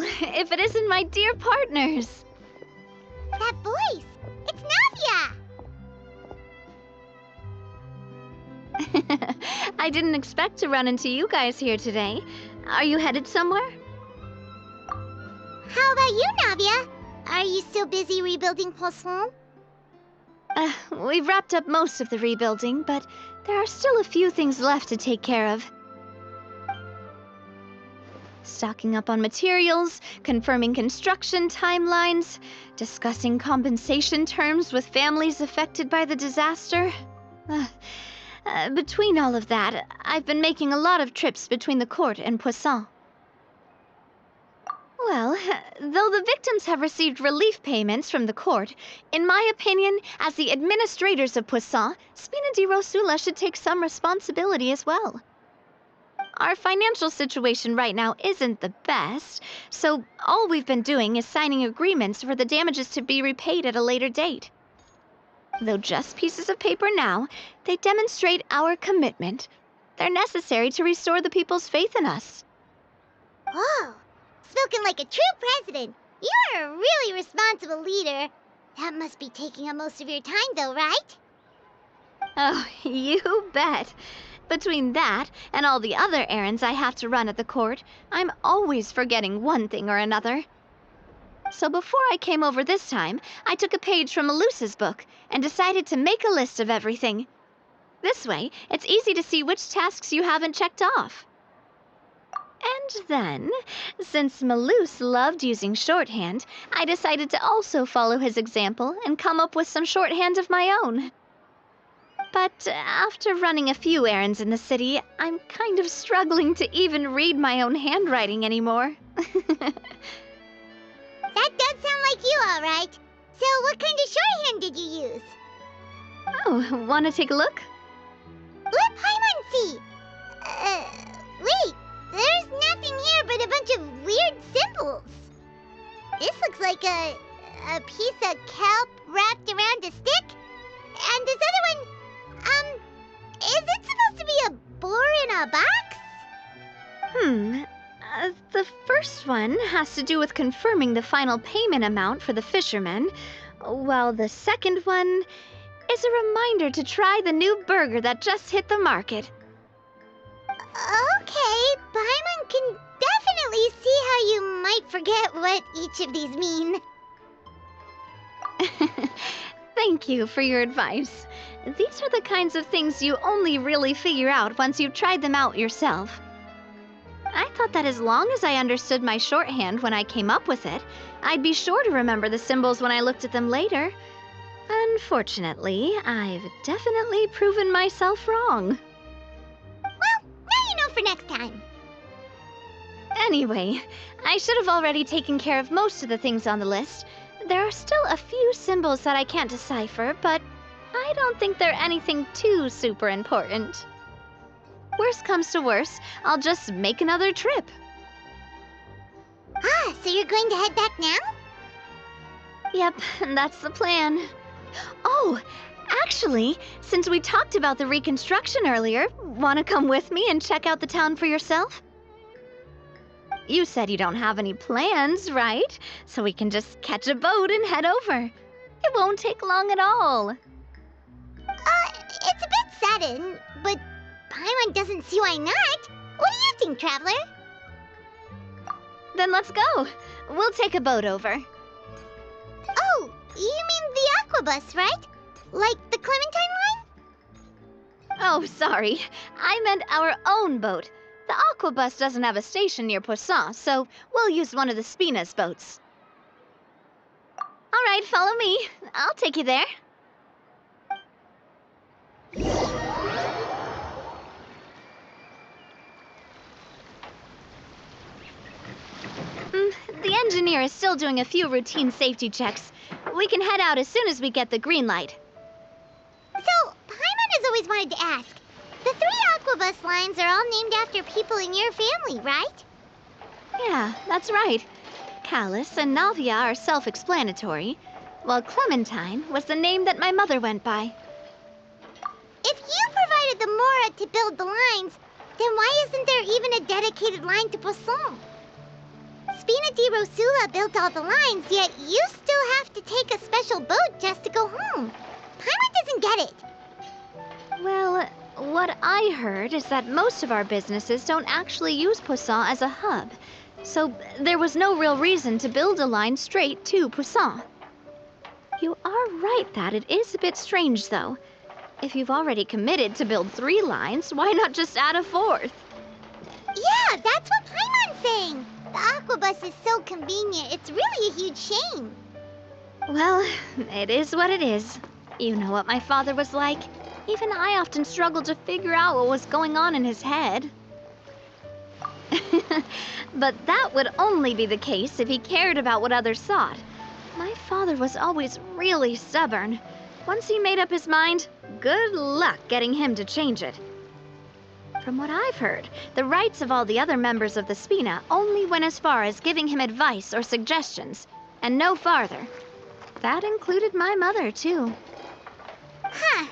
if it isn't my dear partners? That voice! It's Navia! I didn't expect to run into you guys here today. Are you headed somewhere? How about you, Navia? Are you still busy rebuilding Poisson? We've wrapped up most of the rebuilding, but there are still a few things left to take care of. Stocking up on materials, confirming construction timelines, discussing compensation terms with families affected by the disaster. Between all of that, I've been making a lot of trips between the court and Poisson. Well, though the victims have received relief payments from the court, in my opinion, as the administrators of Poisson, Spina di Rosula should take some responsibility as well. Our financial situation right now isn't the best, so all we've been doing is signing agreements for the damages to be repaid at a later date. Though just pieces of paper now, they demonstrate our commitment. They're necessary to restore the people's faith in us. Whoa! Spoken like a true president. You're a really responsible leader. That must be taking up most of your time, though, right? Oh, you bet. Between that and all the other errands I have to run at the court, I'm always forgetting one thing or another. So before I came over this time, I took a page from Melusa's book and decided to make a list of everything. This way, it's easy to see which tasks you haven't checked off. And then, since Melus loved using shorthand, I decided to also follow his example and come up with some shorthand of my own. But after running a few errands in the city, I'm kind of struggling to even read my own handwriting anymore. That does sound like you, all right. So what kind of shorthand did you use? Oh, want to take a look? Let Paimon see. Wait. There's nothing here but a bunch of weird symbols. This looks like a piece of kelp wrapped around a stick. And this other one, is it supposed to be a boar in a box? The first one has to do with confirming the final payment amount for the fishermen, while the second one is a reminder to try the new burger that just hit the market. Okay, Paimon can definitely see how you might forget what each of these mean. Thank you for your advice. These are the kinds of things you only really figure out once you've tried them out yourself. I thought that as long as I understood my shorthand when I came up with it, I'd be sure to remember the symbols when I looked at them later. Unfortunately, I've definitely proven myself wrong. For next time. Anyway, I should have already taken care of most of the things on the list. There are still a few symbols that I can't decipher, but I don't think they're anything too super important. Worst comes to worst, I'll just make another trip. So you're going to head back now? Yep, that's the plan. Oh, actually, since we talked about the reconstruction earlier, want to come with me and check out the town for yourself? You said you don't have any plans, right? So we can just catch a boat and head over. It won't take long at all. It's a bit sudden, but Paimon doesn't see why not. What do you think, Traveler? Then let's go. We'll take a boat over. Oh, you mean the aquabus, right? Like the Clementine line? Oh, sorry. I meant our own boat. The aquabus doesn't have a station near Poisson, so we'll use one of the Spina's boats. All right, follow me. I'll take you there. The engineer is still doing a few routine safety checks. We can head out as soon as we get the green light. So, Paimon has always wanted to ask. The 3 aquabus lines are all named after people in your family, right? Yeah, that's right. Callus and Navia are self-explanatory, while Clementine was the name that my mother went by. If you provided the Mora to build the lines, then why isn't there even a dedicated line to Poisson? Spina di Rosula built all the lines, yet you still have to take a special boat just to go home. Paimon doesn't get it. Well, what I heard is that most of our businesses don't actually use Poisson as a hub, so there was no real reason to build a line straight to Poisson. You are right that it is a bit strange, though. If you've already committed to build 3 lines, why not just add a 4th? Yeah, that's what Paimon's saying. The aquabus is so convenient, it's really a huge shame. Well, it is what it is. You know what my father was like. Even I often struggled to figure out what was going on in his head. But that would only be the case if he cared about what others thought. My father was always really stubborn. Once he made up his mind, good luck getting him to change it. From what I've heard, the rights of all the other members of the Spina only went as far as giving him advice or suggestions, and no farther. That included my mother, too. Huh.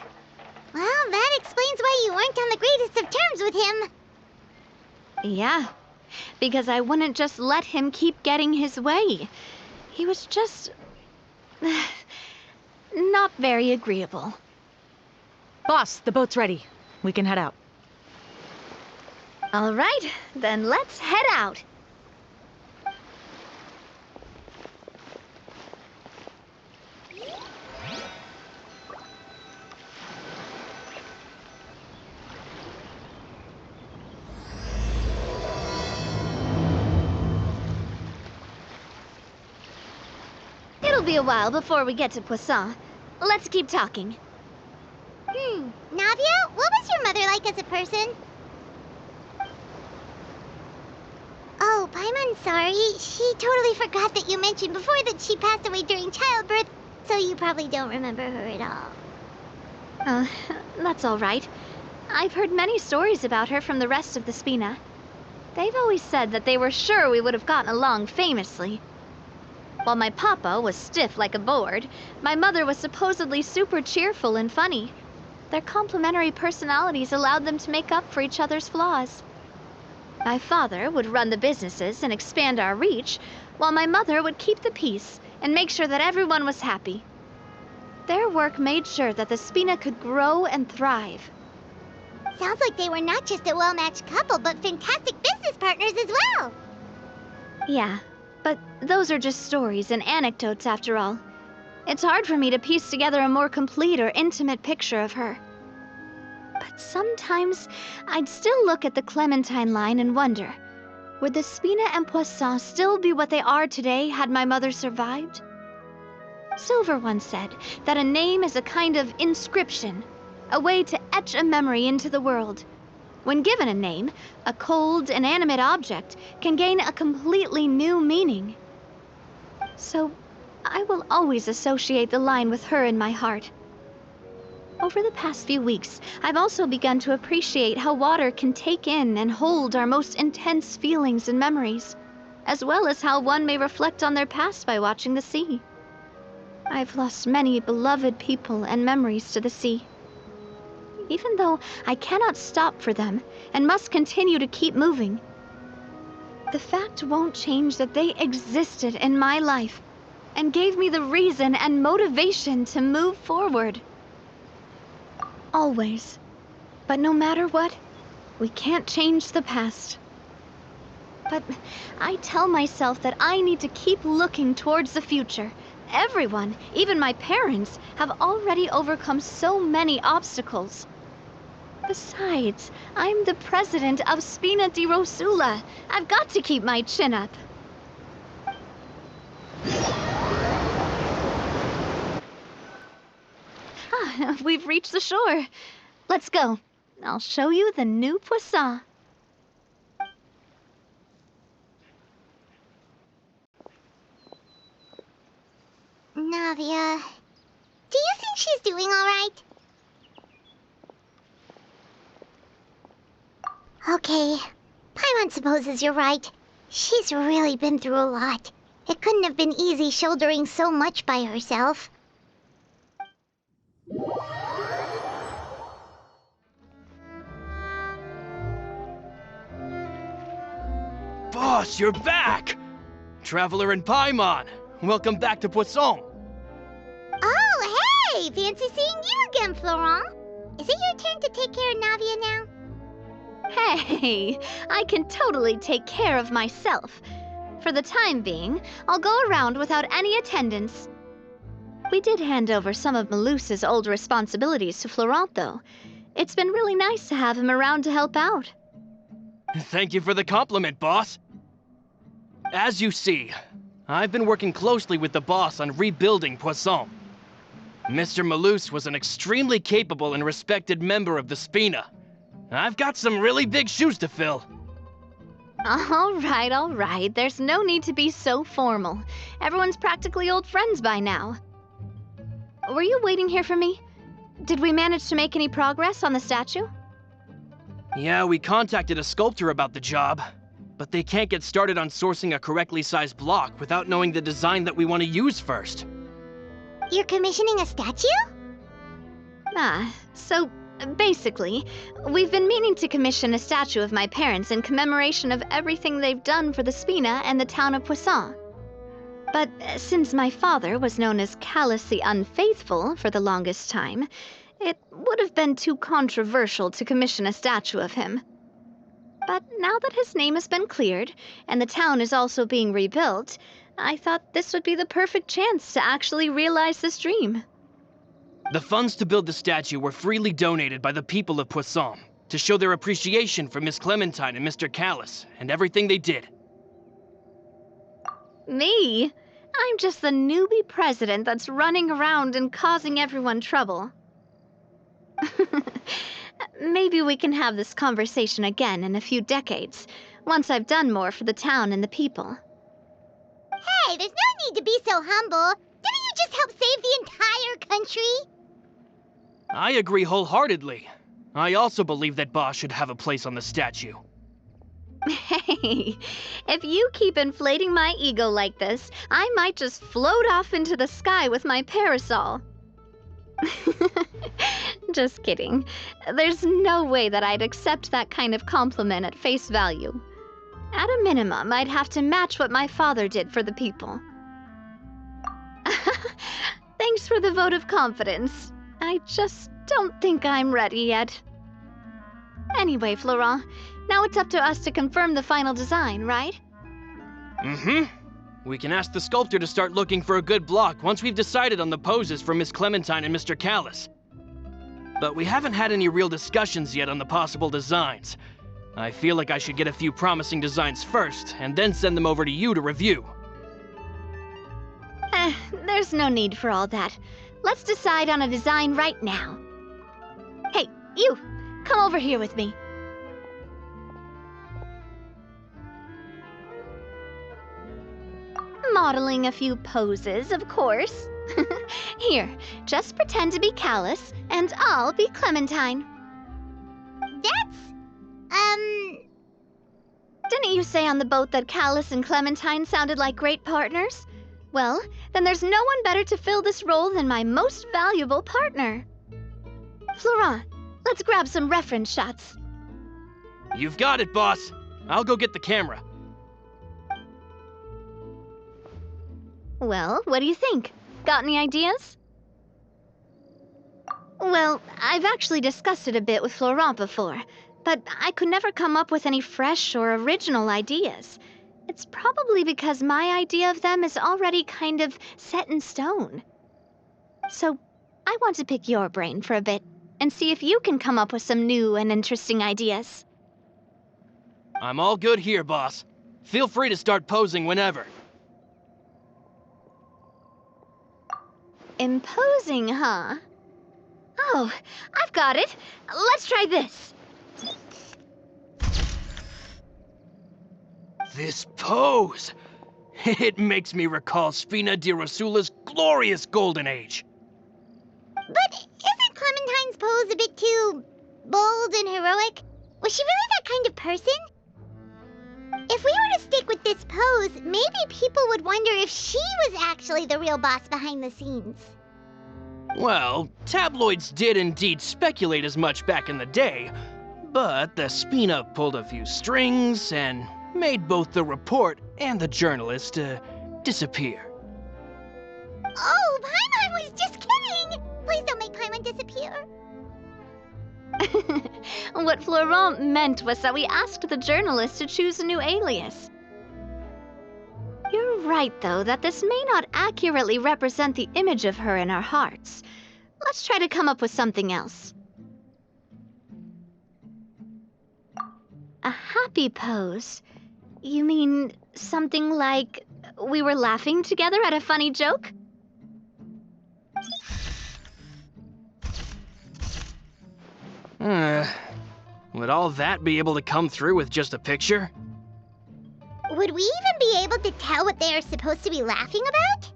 Well, that explains why you weren't on the greatest of terms with him. Yeah, because I wouldn't just let him keep getting his way. He was just... not very agreeable. Boss, the boat's ready. We can head out. All right, then let's head out. It'll be a while before we get to Poisson. Let's keep talking. Navia, what was your mother like as a person? Oh, Paimon's sorry. She totally forgot that you mentioned before that she passed away during childbirth, so you probably don't remember her at all. That's all right. I've heard many stories about her from the rest of the Spina. They've always said that they were sure we would have gotten along famously. While my papa was stiff like a board, my mother was supposedly super cheerful and funny. Their complementary personalities allowed them to make up for each other's flaws. My father would run the businesses and expand our reach, while my mother would keep the peace and make sure that everyone was happy. Their work made sure that the Spina could grow and thrive. Sounds like they were not just a well-matched couple, but fantastic business partners as well. Yeah, but those are just stories and anecdotes after all. It's hard for me to piece together a more complete or intimate picture of her. But sometimes I'd still look at the Clementine line and wonder, would the Spina and Poisson still be what they are today had my mother survived? Silver once said that a name is a kind of inscription, a way to etch a memory into the world. When given a name, a cold, inanimate object can gain a completely new meaning. So, I will always associate the line with her in my heart. Over the past few weeks, I've also begun to appreciate how water can take in and hold our most intense feelings and memories, as well as how one may reflect on their past by watching the sea. I've lost many beloved people and memories to the sea. Even though I cannot stop for them and must continue to keep moving, the fact won't change that they existed in my life and gave me the reason and motivation to move forward. Always. But no matter what, we can't change the past. But I tell myself that I need to keep looking towards the future. Everyone, even my parents, have already overcome so many obstacles. Besides, I'm the president of Spina di Rosula. I've got to keep my chin up. We've reached the shore. Let's go. I'll show you the new Poisson. Navia, do you think she's doing all right? Okay, Paimon supposes you're right. She's really been through a lot. It couldn't have been easy shouldering so much by herself. Boss, you're back! Traveler and Paimon! Welcome back to Poisson! Oh, hey! Fancy seeing you again, Florent. Is it your turn to take care of Navia now? Hey, I can totally take care of myself. For the time being, I'll go around without any attendance. We did hand over some of Malus's old responsibilities to Florent, though. It's been really nice to have him around to help out. Thank you for the compliment, boss. As you see, I've been working closely with the boss on rebuilding Poisson. Mr. Malus was an extremely capable and respected member of the Spina. I've got some really big shoes to fill. All right. There's no need to be so formal. Everyone's practically old friends by now. Were you waiting here for me? Did we manage to make any progress on the statue? Yeah, we contacted a sculptor about the job, but they can't get started on sourcing a correctly sized block without knowing the design that we want to use first. You're commissioning a statue? So basically, we've been meaning to commission a statue of my parents in commemoration of everything they've done for the Spina and the town of Poisson. But since my father was known as Callus the Unfaithful for the longest time, it would have been too controversial to commission a statue of him. But now that his name has been cleared, and the town is also being rebuilt, I thought this would be the perfect chance to actually realize this dream. The funds to build the statue were freely donated by the people of Poisson to show their appreciation for Miss Clementine and Mr. Callus and everything they did. Me? I'm just the newbie president that's running around and causing everyone trouble. Maybe we can have this conversation again in a few decades, once I've done more for the town and the people. Hey, there's no need to be so humble. Didn't you just help save the entire country? I agree wholeheartedly. I also believe that Boss should have a place on the statue. Hey, if you keep inflating my ego like this, I might just float off into the sky with my parasol. Just kidding. There's no way that I'd accept that kind of compliment at face value. At a minimum, I'd have to match what my father did for the people. Thanks for the vote of confidence. I just don't think I'm ready yet. Anyway, Florent, now it's up to us to confirm the final design, right? Mm-hmm. We can ask the sculptor to start looking for a good block once we've decided on the poses for Miss Clementine and Mr. Callus. But we haven't had any real discussions yet on the possible designs. I feel like I should get a few promising designs first, and then send them over to you to review. There's no need for all that. Let's decide on a design right now. Hey, you! Come over here with me. Modeling a few poses, of course. Here, just pretend to be Callus, and I'll be Clementine. Didn't you say on the boat that Callus and Clementine sounded like great partners? Well, then there's no one better to fill this role than my most valuable partner. Florent, let's grab some reference shots. You've got it, boss. I'll go get the camera. Well, what do you think? Got any ideas? Well, I've actually discussed it a bit with Florent before, but I could never come up with any fresh or original ideas. It's probably because my idea of them is already kind of set in stone. So, I want to pick your brain for a bit and see if you can come up with some new and interesting ideas. I'm all good here, boss. Feel free to start posing whenever. Imposing, huh? Oh, I've got it. Let's try this. This pose! It makes me recall Spina di Rosula's glorious golden age. But isn't Clementine's pose a bit too bold and heroic? Was she really that kind of person? If we were to stick with this pose, maybe people would wonder if she was actually the real boss behind the scenes. Well, tabloids did indeed speculate as much back in the day, but the Spina pulled a few strings, and made both the report and the journalist disappear. Oh, Paimon was just kidding! Please don't make Paimon disappear. What Florent meant was that we asked the journalist to choose a new alias. You're right, though, that this may not accurately represent the image of her in our hearts. Let's try to come up with something else. A happy pose? You mean something like we were laughing together at a funny joke? Would all that be able to come through with just a picture? Would we even be able to tell what they are supposed to be laughing about?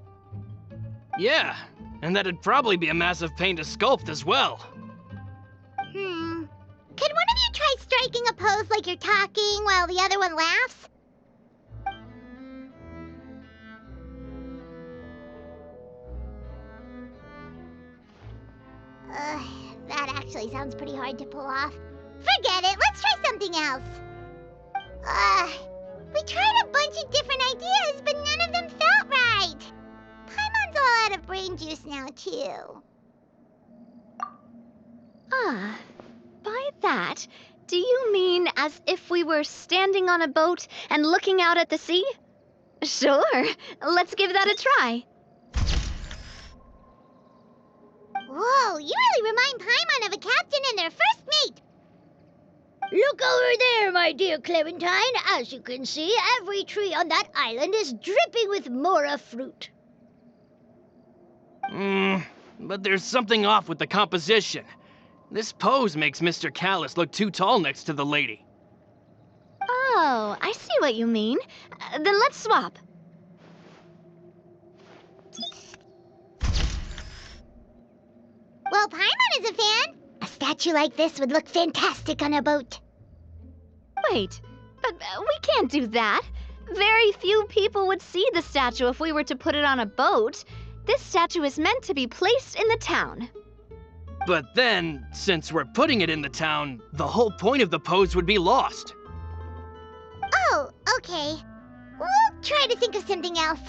Yeah, and that'd probably be a massive pain to sculpt as well. Could one of you try striking a pose like you're talking while the other one laughs? That actually sounds pretty hard to pull off. Forget it, let's try something else. We tried a bunch of different ideas, but none of them felt right. Paimon's all out of brain juice now, too. Ah, by that, do you mean as if we were standing on a boat and looking out at the sea? Sure, let's give that a try. Whoa, you really remind Paimon of a captain and their first mate. Look over there, my dear Clementine. As you can see, every tree on that island is dripping with mora fruit. But there's something off with the composition. This pose makes Mr. Callus look too tall next to the lady. Oh, I see what you mean. Then let's swap. Well, Paimon is a fan. A statue like this would look fantastic on a boat. Wait, but we can't do that. Very few people would see the statue if we were to put it on a boat. This statue is meant to be placed in the town. But then, since we're putting it in the town, the whole point of the pose would be lost. Oh, okay. We'll try to think of something else.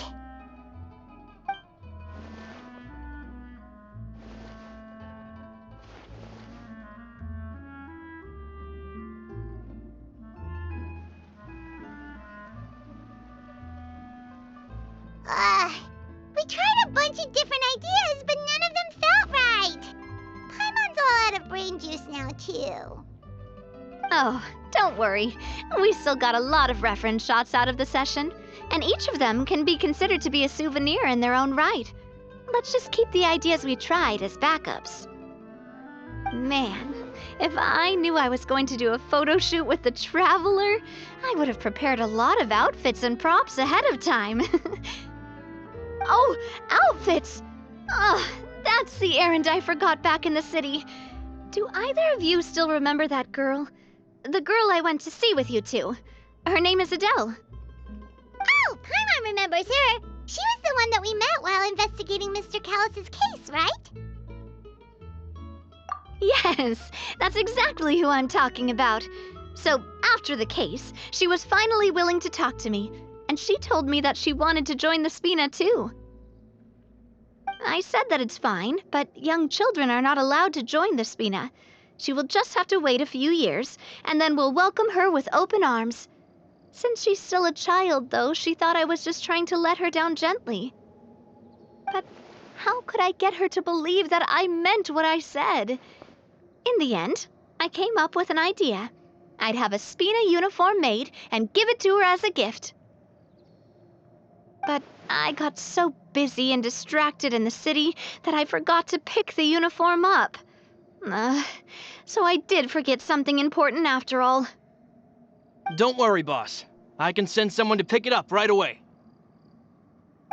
We tried a bunch of different ideas, but none of them felt right. Paimon's all out of brain juice now, too. Oh, don't worry. We still got a lot of reference shots out of the session, and each of them can be considered to be a souvenir in their own right. Let's just keep the ideas we tried as backups. Man, if I knew I was going to do a photo shoot with the Traveler, I would have prepared a lot of outfits and props ahead of time. Oh, outfits! Oh, that's the errand I forgot back in the city. Do either of you still remember that girl? The girl I went to see with you two. Her name is Adele. Oh, Paimon remembers her. She was the one that we met while investigating Mr. Callus's case, right? Yes, that's exactly who I'm talking about. So, after the case, she was finally willing to talk to me, and she told me that she wanted to join the Spina too. I said that it's fine, but young children are not allowed to join the Spina. She will just have to wait a few years, and then we'll welcome her with open arms. Since she's still a child, though, she thought I was just trying to let her down gently. But how could I get her to believe that I meant what I said? In the end, I came up with an idea. I'd have a Spina uniform made and give it to her as a gift. But I got so busy and distracted in the city that I forgot to pick the uniform up. So I did forget something important after all. Don't worry, boss. I can send someone to pick it up right away.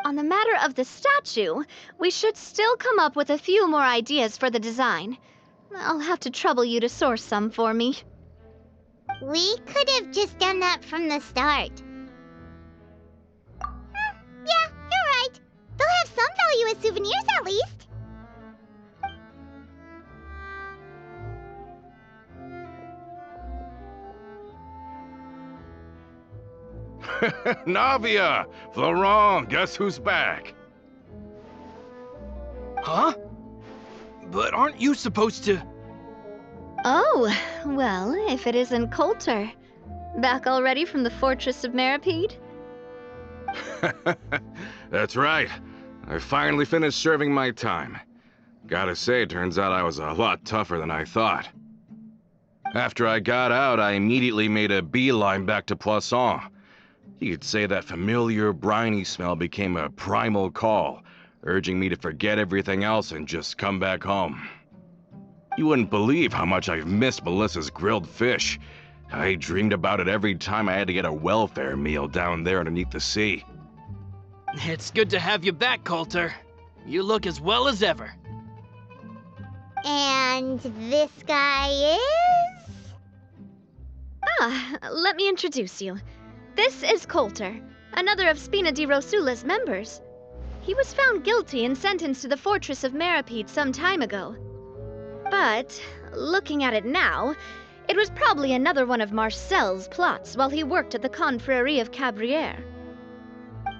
On the matter of the statue, we should still come up with a few more ideas for the design. I'll have to trouble you to source some for me. We could have just done that from the start. Yeah, you're right. They'll have some value as souvenirs at least. Navia! Florent, guess who's back? Huh? But aren't you supposed to... Oh, well, if it isn't Coulter. Back already from the Fortress of Meripede? That's right. I finally finished serving my time. Gotta say, turns out I was a lot tougher than I thought. After I got out, I immediately made a beeline back to Poisson. You could say that familiar, briny smell became a primal call, urging me to forget everything else and just come back home. You wouldn't believe how much I've missed Melissa's grilled fish. I dreamed about it every time I had to get a welfare meal down there underneath the sea. It's good to have you back, Coulter. You look as well as ever. And this guy is? Ah, let me introduce you. This is Coulter, another of Spina di Rosula's members. He was found guilty and sentenced to the Fortress of Meripede some time ago. But, looking at it now, it was probably another one of Marcel's plots while he worked at the Confrérie of Cabrières.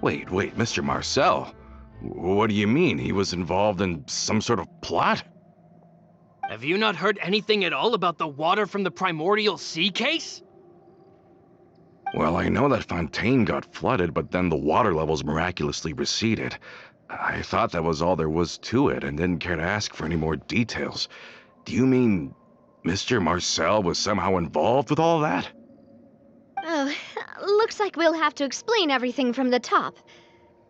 Wait, Mr. Marcel? What do you mean? He was involved in some sort of plot? Have you not heard anything at all about the water from the primordial sea case? Well, I know that Fontaine got flooded, but then the water levels miraculously receded. I thought that was all there was to it and didn't care to ask for any more details. Do you mean Mr. Marcel was somehow involved with all that? Oh, looks like we'll have to explain everything from the top.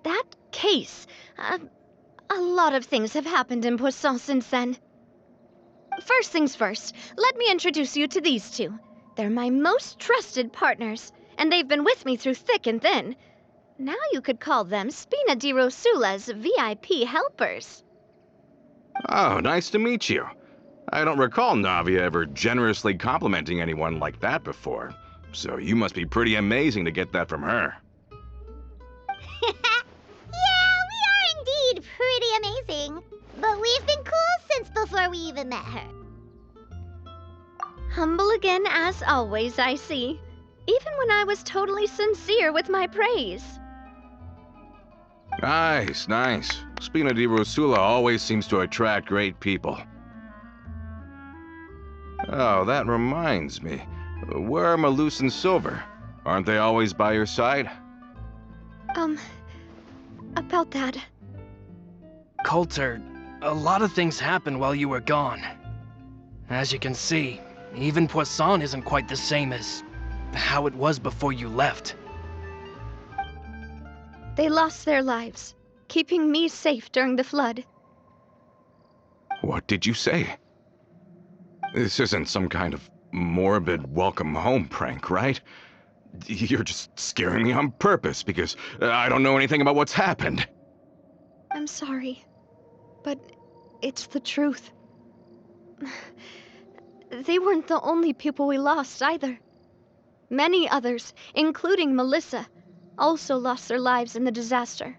That case, a lot of things have happened in Poisson since then. First things first, let me introduce you to these two. They're my most trusted partners, and they've been with me through thick and thin. Now you could call them Spina di Rosula's VIP helpers. Oh, nice to meet you. I don't recall Navia ever generously complimenting anyone like that before, so you must be pretty amazing to get that from her. Yeah, we are indeed pretty amazing. But we've been cool since before we even met her. Humble again as always, I see. Even when I was totally sincere with my praise. Nice. Spina di Rosula always seems to attract great people. Oh, that reminds me. Where are Malus and Silver? Aren't they always by your side? About that. Coulter, a lot of things happened while you were gone. As you can see, even Poisson isn't quite the same as how it was before you left. They lost their lives, keeping me safe during the flood. What did you say? This isn't some kind of morbid welcome home prank, right? You're just scaring me on purpose because I don't know anything about what's happened. I'm sorry, but it's the truth. They weren't the only people we lost either. Many others, including Melissa, also lost their lives in the disaster.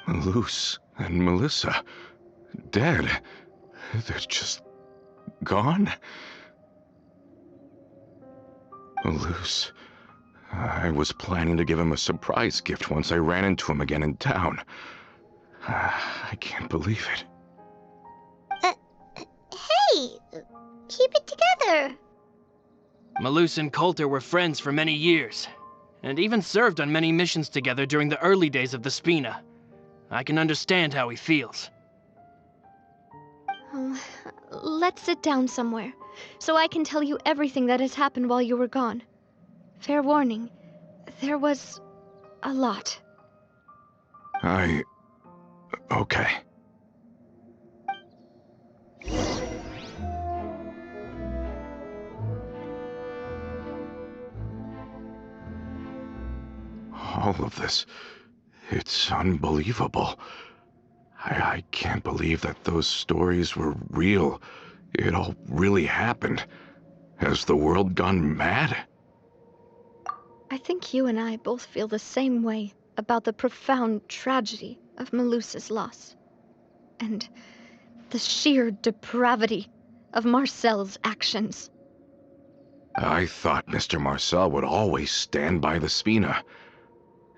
Malus and Melissa, dead. They're just gone? Malus, I was planning to give him a surprise gift once I ran into him again in town. I can't believe it. Hey, keep it together. Malus and Coulter were friends for many years, and even served on many missions together during the early days of the Spina. I can understand how he feels. Oh, let's sit down somewhere, so I can tell you everything that has happened while you were gone. Fair warning, there was a lot. Okay. All of this, it's unbelievable. I can't believe that those stories were real. It all really happened. Has the world gone mad? I think you and I both feel the same way about the profound tragedy of Melusa's loss. And the sheer depravity of Marcel's actions. I thought Mr. Marcel would always stand by the Spina.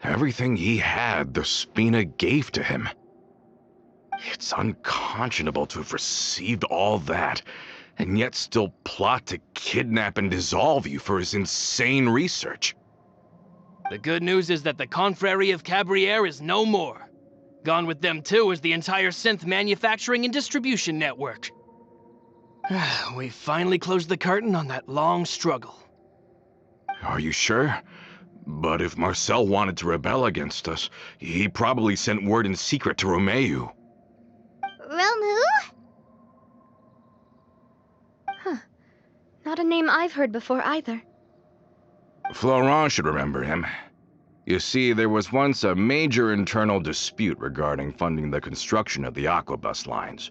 Everything he had, the Spina gave to him. It's unconscionable to have received all that, and yet still plot to kidnap and dissolve you for his insane research. The good news is that the Confrérie of Cabriere is no more. Gone with them too is the entire synth manufacturing and distribution network. We finally closed the curtain on that long struggle. Are you sure? But if Marcel wanted to rebel against us, he probably sent word in secret to Romeu. Romu? Huh. Not a name I've heard before either. Florent should remember him. You see, there was once a major internal dispute regarding funding the construction of the Aquabus lines.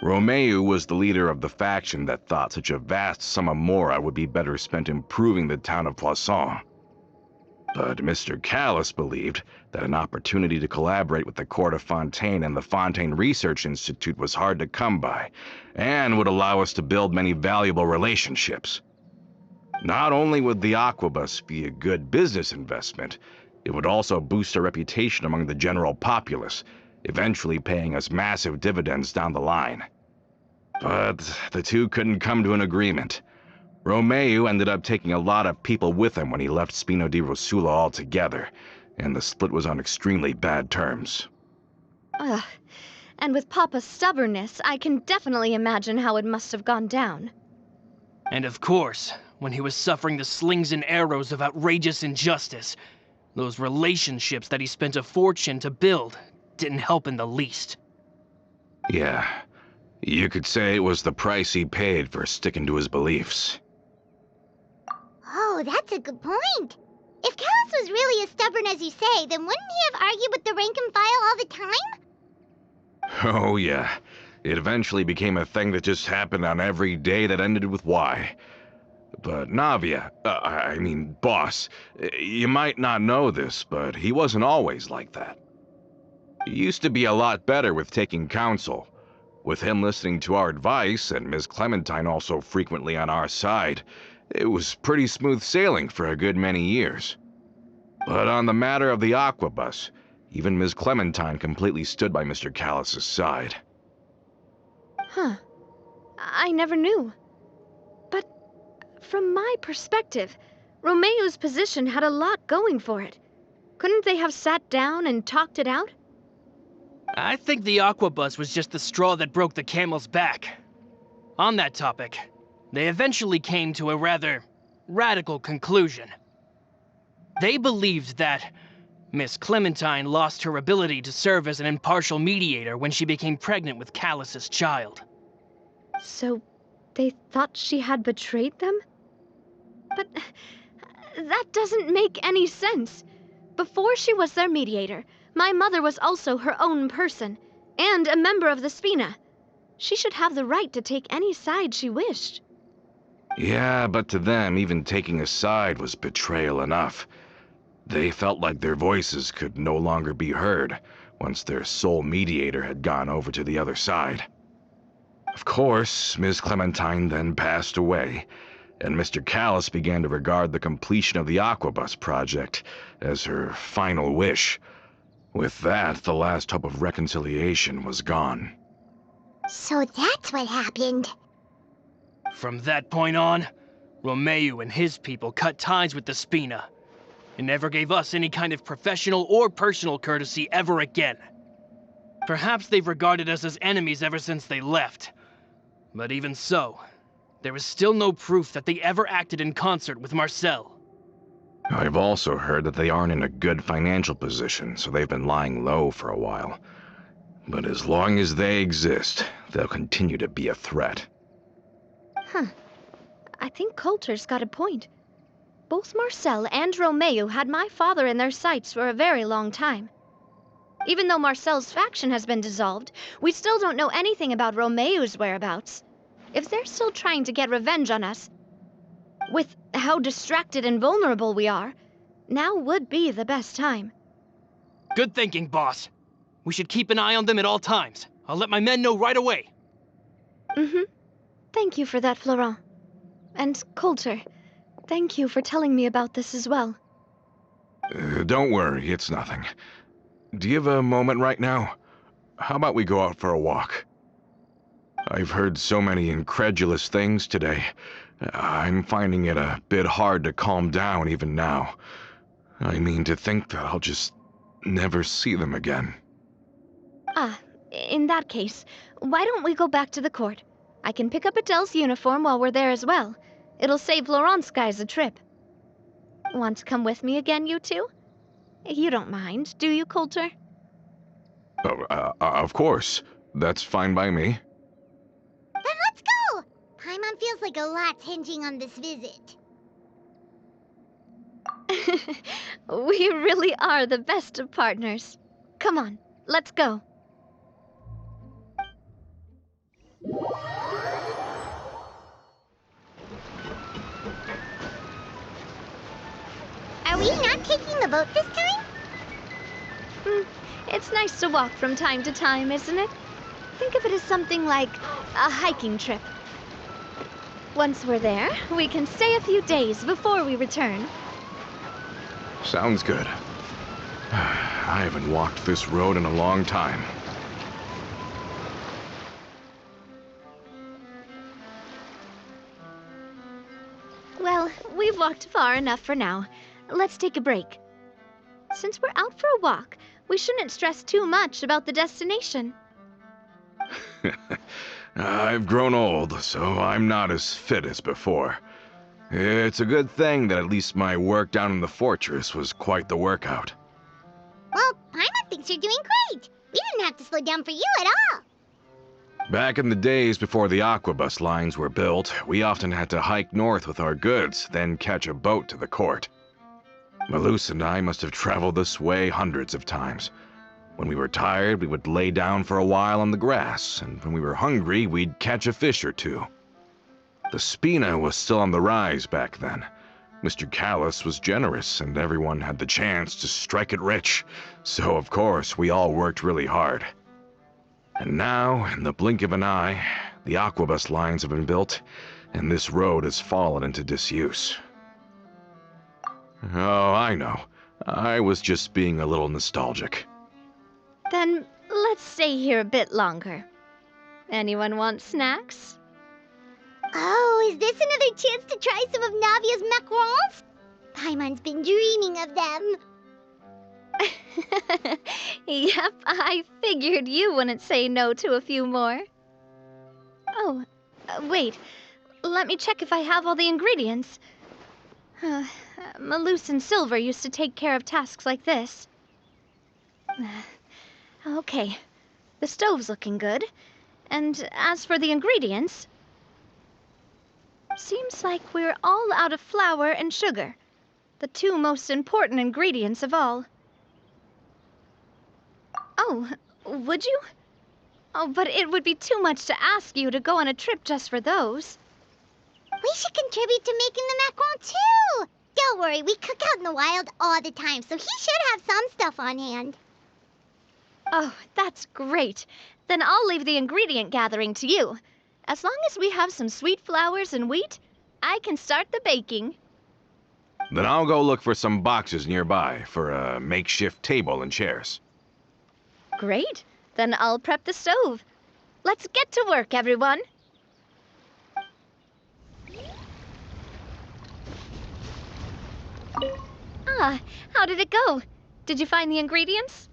Romeu was the leader of the faction that thought such a vast sum of mora would be better spent improving the town of Poisson. But Mr. Callis believed that an opportunity to collaborate with the court of Fontaine and the Fontaine Research Institute was hard to come by, and would allow us to build many valuable relationships. Not only would the Aquabus be a good business investment, it would also boost our reputation among the general populace, eventually paying us massive dividends down the line. But the two couldn't come to an agreement. Romeu ended up taking a lot of people with him when he left Spino di Rosula altogether, and the split was on extremely bad terms. Ugh. And with Papa's stubbornness, I can definitely imagine how it must have gone down. And of course, when he was suffering the slings and arrows of outrageous injustice, those relationships that he spent a fortune to build didn't help in the least. Yeah, you could say it was the price he paid for sticking to his beliefs. Oh, that's a good point. If Callis was really as stubborn as you say, then wouldn't he have argued with the rank and file all the time? Oh yeah, it eventually became a thing that just happened on every day that ended with Y. But Navia, boss, you might not know this, but he wasn't always like that. He used to be a lot better with taking counsel. With him listening to our advice, and Ms. Clementine also frequently on our side, it was pretty smooth sailing for a good many years. But on the matter of the Aquabus, even Ms. Clementine completely stood by Mr. Callis' side. Huh. I never knew. But from my perspective, Romeu's position had a lot going for it. Couldn't they have sat down and talked it out? I think the Aquabus was just the straw that broke the camel's back. On that topic, they eventually came to a rather radical conclusion. They believed that Miss Clementine lost her ability to serve as an impartial mediator when she became pregnant with Callus's child. So they thought she had betrayed them? But that doesn't make any sense. Before she was their mediator, my mother was also her own person, and a member of the Spina. She should have the right to take any side she wished. Yeah, but to them, even taking a side was betrayal enough. They felt like their voices could no longer be heard once their sole mediator had gone over to the other side. Of course, Ms. Clementine then passed away, and Mr. Callis began to regard the completion of the Aquabus project as her final wish. With that, the last hope of reconciliation was gone. So that's what happened. From that point on, Romeu and his people cut ties with the Spina, and never gave us any kind of professional or personal courtesy ever again. Perhaps they've regarded us as enemies ever since they left. But even so, there is still no proof that they ever acted in concert with Marcel. I've also heard that they aren't in a good financial position, so they've been lying low for a while. But as long as they exist, they'll continue to be a threat. Huh. I think Coulter's got a point. Both Marcel and Romeu had my father in their sights for a very long time. Even though Marcel's faction has been dissolved, we still don't know anything about Romeu's whereabouts. If they're still trying to get revenge on us, with how distracted and vulnerable we are, now would be the best time. Good thinking, boss. We should keep an eye on them at all times. I'll let my men know right away. Thank you for that, Florent. And Coulter, thank you for telling me about this as well. Don't worry, it's nothing. Do you have a moment right now? How about we go out for a walk? I've heard so many incredulous things today. I'm finding it a bit hard to calm down even now. I mean, to think that I'll just never see them again. Ah, in that case, why don't we go back to the court? I can pick up Adele's uniform while we're there as well. It'll save Laurent's guys a trip. Want to come with me again, you two? You don't mind, do you, Coulter? Oh, of course. That's fine by me. Then let's go! Paimon feels like a lot's hinging on this visit. We really are the best of partners. Come on, let's go. Are we not taking the boat this time? It's nice to walk from time to time, isn't it? Think of it as something like a hiking trip. Once we're there, we can stay a few days before we return. Sounds good. I haven't walked this road in a long time. Well, we've walked far enough for now. Let's take a break. Since we're out for a walk, we shouldn't stress too much about the destination. I've grown old, so I'm not as fit as before. It's a good thing that at least my work down in the fortress was quite the workout. Well, Paimon thinks you're doing great. We didn't have to slow down for you at all. Back in the days before the aquabus lines were built, we often had to hike north with our goods, then catch a boat to the court. Malus and I must have traveled this way hundreds of times. When we were tired, we would lay down for a while on the grass, and when we were hungry, we'd catch a fish or two. The Spina was still on the rise back then. Mr. Callis was generous, and everyone had the chance to strike it rich, so of course we all worked really hard. And now, in the blink of an eye, the aquabus lines have been built, and this road has fallen into disuse. Oh, I know. I was just being a little nostalgic. Then let's stay here a bit longer. Anyone want snacks? Oh, is this another chance to try some of Navia's macarons? Paimon's been dreaming of them. Yep, I figured you wouldn't say no to a few more. Oh, wait. Let me check if I have all the ingredients. Malus and Silver used to take care of tasks like this. Okay, the stove's looking good. And as for the ingredients, seems like we're all out of flour and sugar, the two most important ingredients of all. Oh, would you? Oh, but it would be too much to ask you to go on a trip just for those. We should contribute to making the macaron too. Don't worry, we cook out in the wild all the time, so he should have some stuff on hand. Oh, that's great. Then I'll leave the ingredient gathering to you. As long as we have some sweet flours and wheat, I can start the baking. Then I'll go look for some boxes nearby for a makeshift table and chairs. Great. Then I'll prep the stove. Let's get to work, everyone. Ah, how did it go? Did you find the ingredients?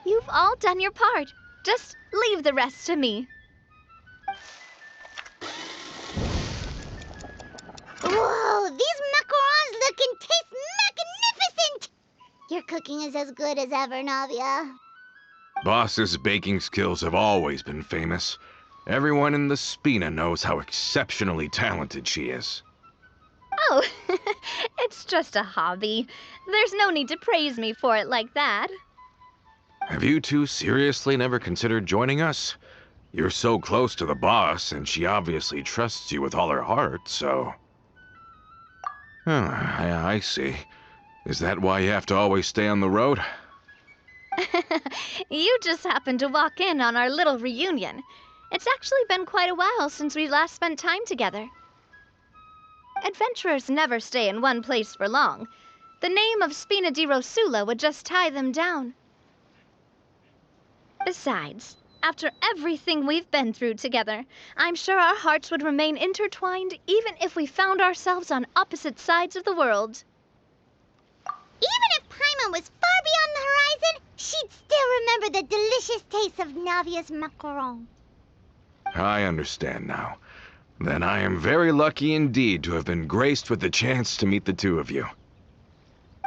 You've all done your part. Just leave the rest to me. Whoa, these macarons look and taste magnificent! Your cooking is as good as ever, Navia. Boss's baking skills have always been famous. Everyone in the Spina knows how exceptionally talented she is. Oh, it's just a hobby. There's no need to praise me for it like that. Have you two seriously never considered joining us? You're so close to the boss, and she obviously trusts you with all her heart, so... Oh, I see. Is that why you have to always stay on the road? You just happened to walk in on our little reunion. It's actually been quite a while since we last spent time together. Adventurers never stay in one place for long. The name of Spina di Rosula would just tie them down. Besides, after everything we've been through together, I'm sure our hearts would remain intertwined even if we found ourselves on opposite sides of the world. Even if Paimon was far beyond the horizon, she'd still remember the delicious taste of Navia's macaron. I understand now. Then I am very lucky indeed to have been graced with the chance to meet the two of you.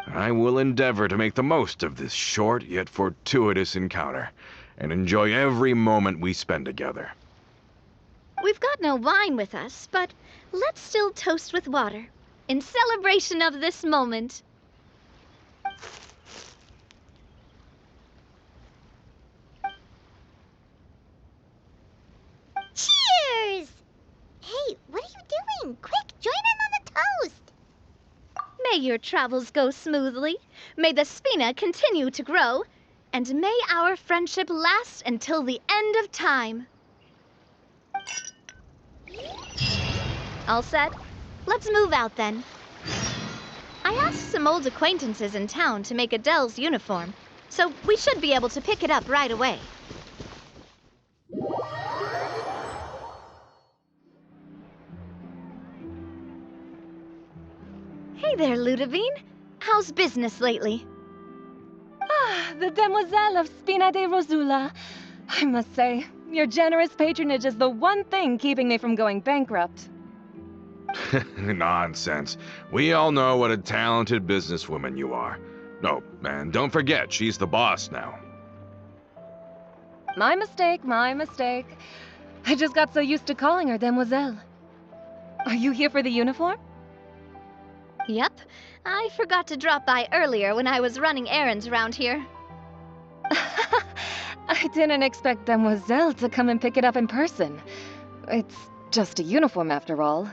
I will endeavor to make the most of this short yet fortuitous encounter, and enjoy every moment we spend together. We've got no wine with us, but let's still toast with water, in celebration of this moment. Cheers! Hey, what are you doing? Quick, join in on the toast! May your travels go smoothly, may the Spina continue to grow, and may our friendship last until the end of time. All set? Let's move out then. I asked some old acquaintances in town to make Adele's uniform, so we should be able to pick it up right away. Hey there, Ludovine. How's business lately? Ah, the demoiselle of Spina de Rosula. I must say, your generous patronage is the one thing keeping me from going bankrupt. Nonsense. We all know what a talented businesswoman you are. No, and don't forget, she's the boss now. My mistake, my mistake. I just got so used to calling her demoiselle. Are you here for the uniform? Yep. I forgot to drop by earlier when I was running errands around here. I didn't expect demoiselle to come and pick it up in person. It's just a uniform after all.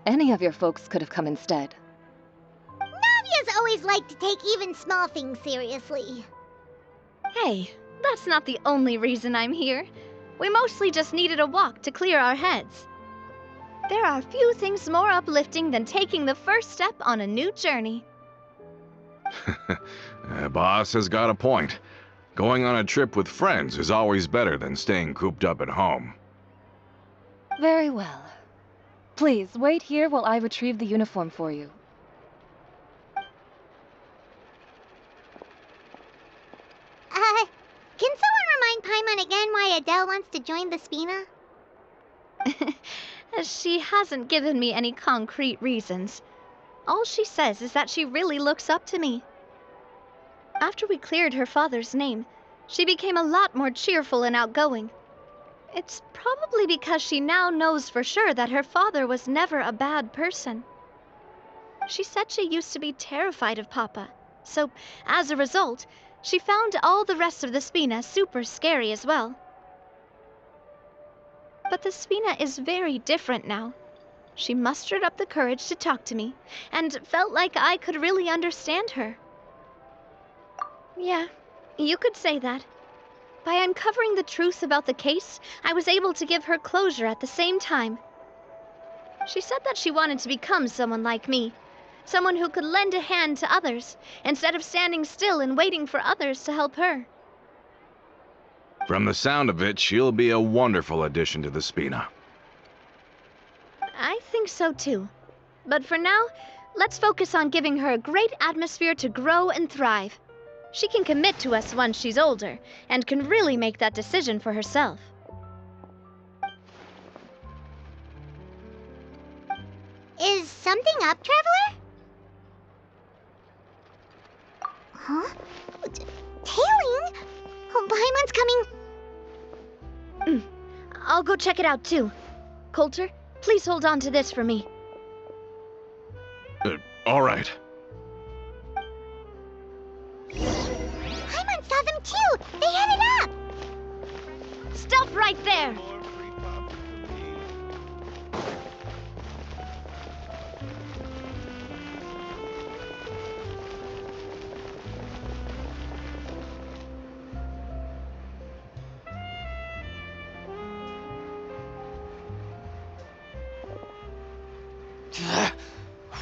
Any of your folks could have come instead. Navia's always liked to take even small things seriously. Hey, that's not the only reason I'm here. We mostly just needed a walk to clear our heads. There are few things more uplifting than taking the first step on a new journey. Boss has got a point. Going on a trip with friends is always better than staying cooped up at home. Very well. Please, wait here while I retrieve the uniform for you. Can someone remind Paimon again why Adele wants to join the Spina? She hasn't given me any concrete reasons. All she says is that she really looks up to me. After we cleared her father's name, she became a lot more cheerful and outgoing. It's probably because she now knows for sure that her father was never a bad person. She said she used to be terrified of Papa, so as a result, she found all the rest of the Spina super scary as well. But the Spina is very different now. She mustered up the courage to talk to me, and felt like I could really understand her. Yeah, you could say that. By uncovering the truth about the case, I was able to give her closure at the same time. She said that she wanted to become someone like me, someone who could lend a hand to others, instead of standing still and waiting for others to help her. From the sound of it, she'll be a wonderful addition to the Spina. I think so too. But for now, let's focus on giving her a great atmosphere to grow and thrive. She can commit to us once she's older, and can really make that decision for herself. Is something up, Traveler? Huh? Tailing? Oh, Paimon's coming. I'll go check it out too. Coulter, please hold on to this for me. All right. Paimon saw them too! They headed up! Stop right there!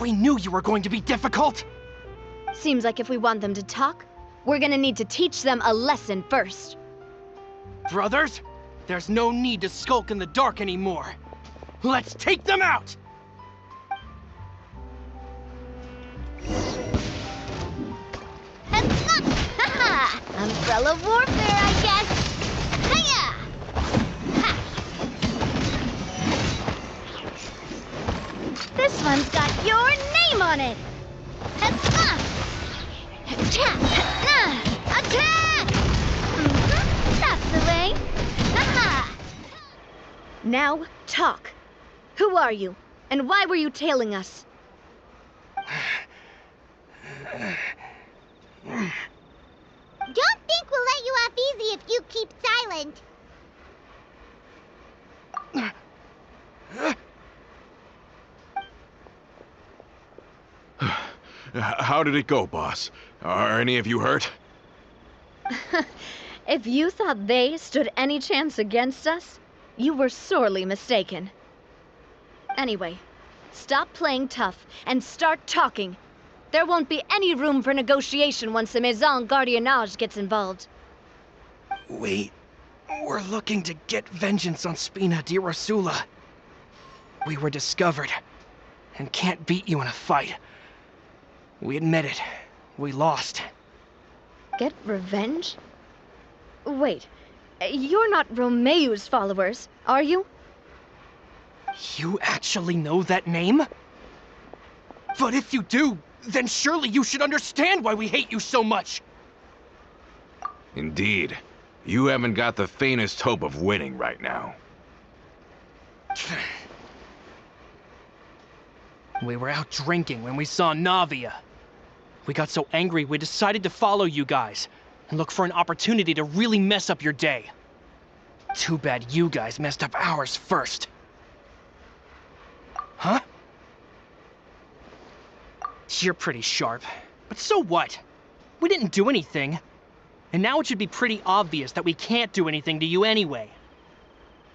We knew you were going to be difficult! Seems like if we want them to talk, we're gonna need to teach them a lesson first. Brothers, there's no need to skulk in the dark anymore. Let's take them out! Haha! Umbrella warfare, I guess! Hiya! Ha! This one's got your name on it! Ha-ha! Attack! That's the way! Haha! Now, talk. Who are you? And why were you tailing us? Don't think we'll let you off easy if you keep silent. How did it go, boss? Are any of you hurt? If you thought they stood any chance against us, you were sorely mistaken. Anyway, stop playing tough and start talking. There won't be any room for negotiation once the Maison Gardiennage gets involved. We're looking to get vengeance on Spina di Rosula. We were discovered and can't beat you in a fight. We admit it. We lost. Get revenge? Wait, you're not Romeu's followers, are you? You actually know that name? But if you do, then surely you should understand why we hate you so much! Indeed. You haven't got the faintest hope of winning right now. We were out drinking when we saw Navia. We got so angry we decided to follow you guys and look for an opportunity to really mess up your day. Too bad you guys messed up ours first. Huh? You're pretty sharp, but so what? We didn't do anything. And now it should be pretty obvious that we can't do anything to you anyway.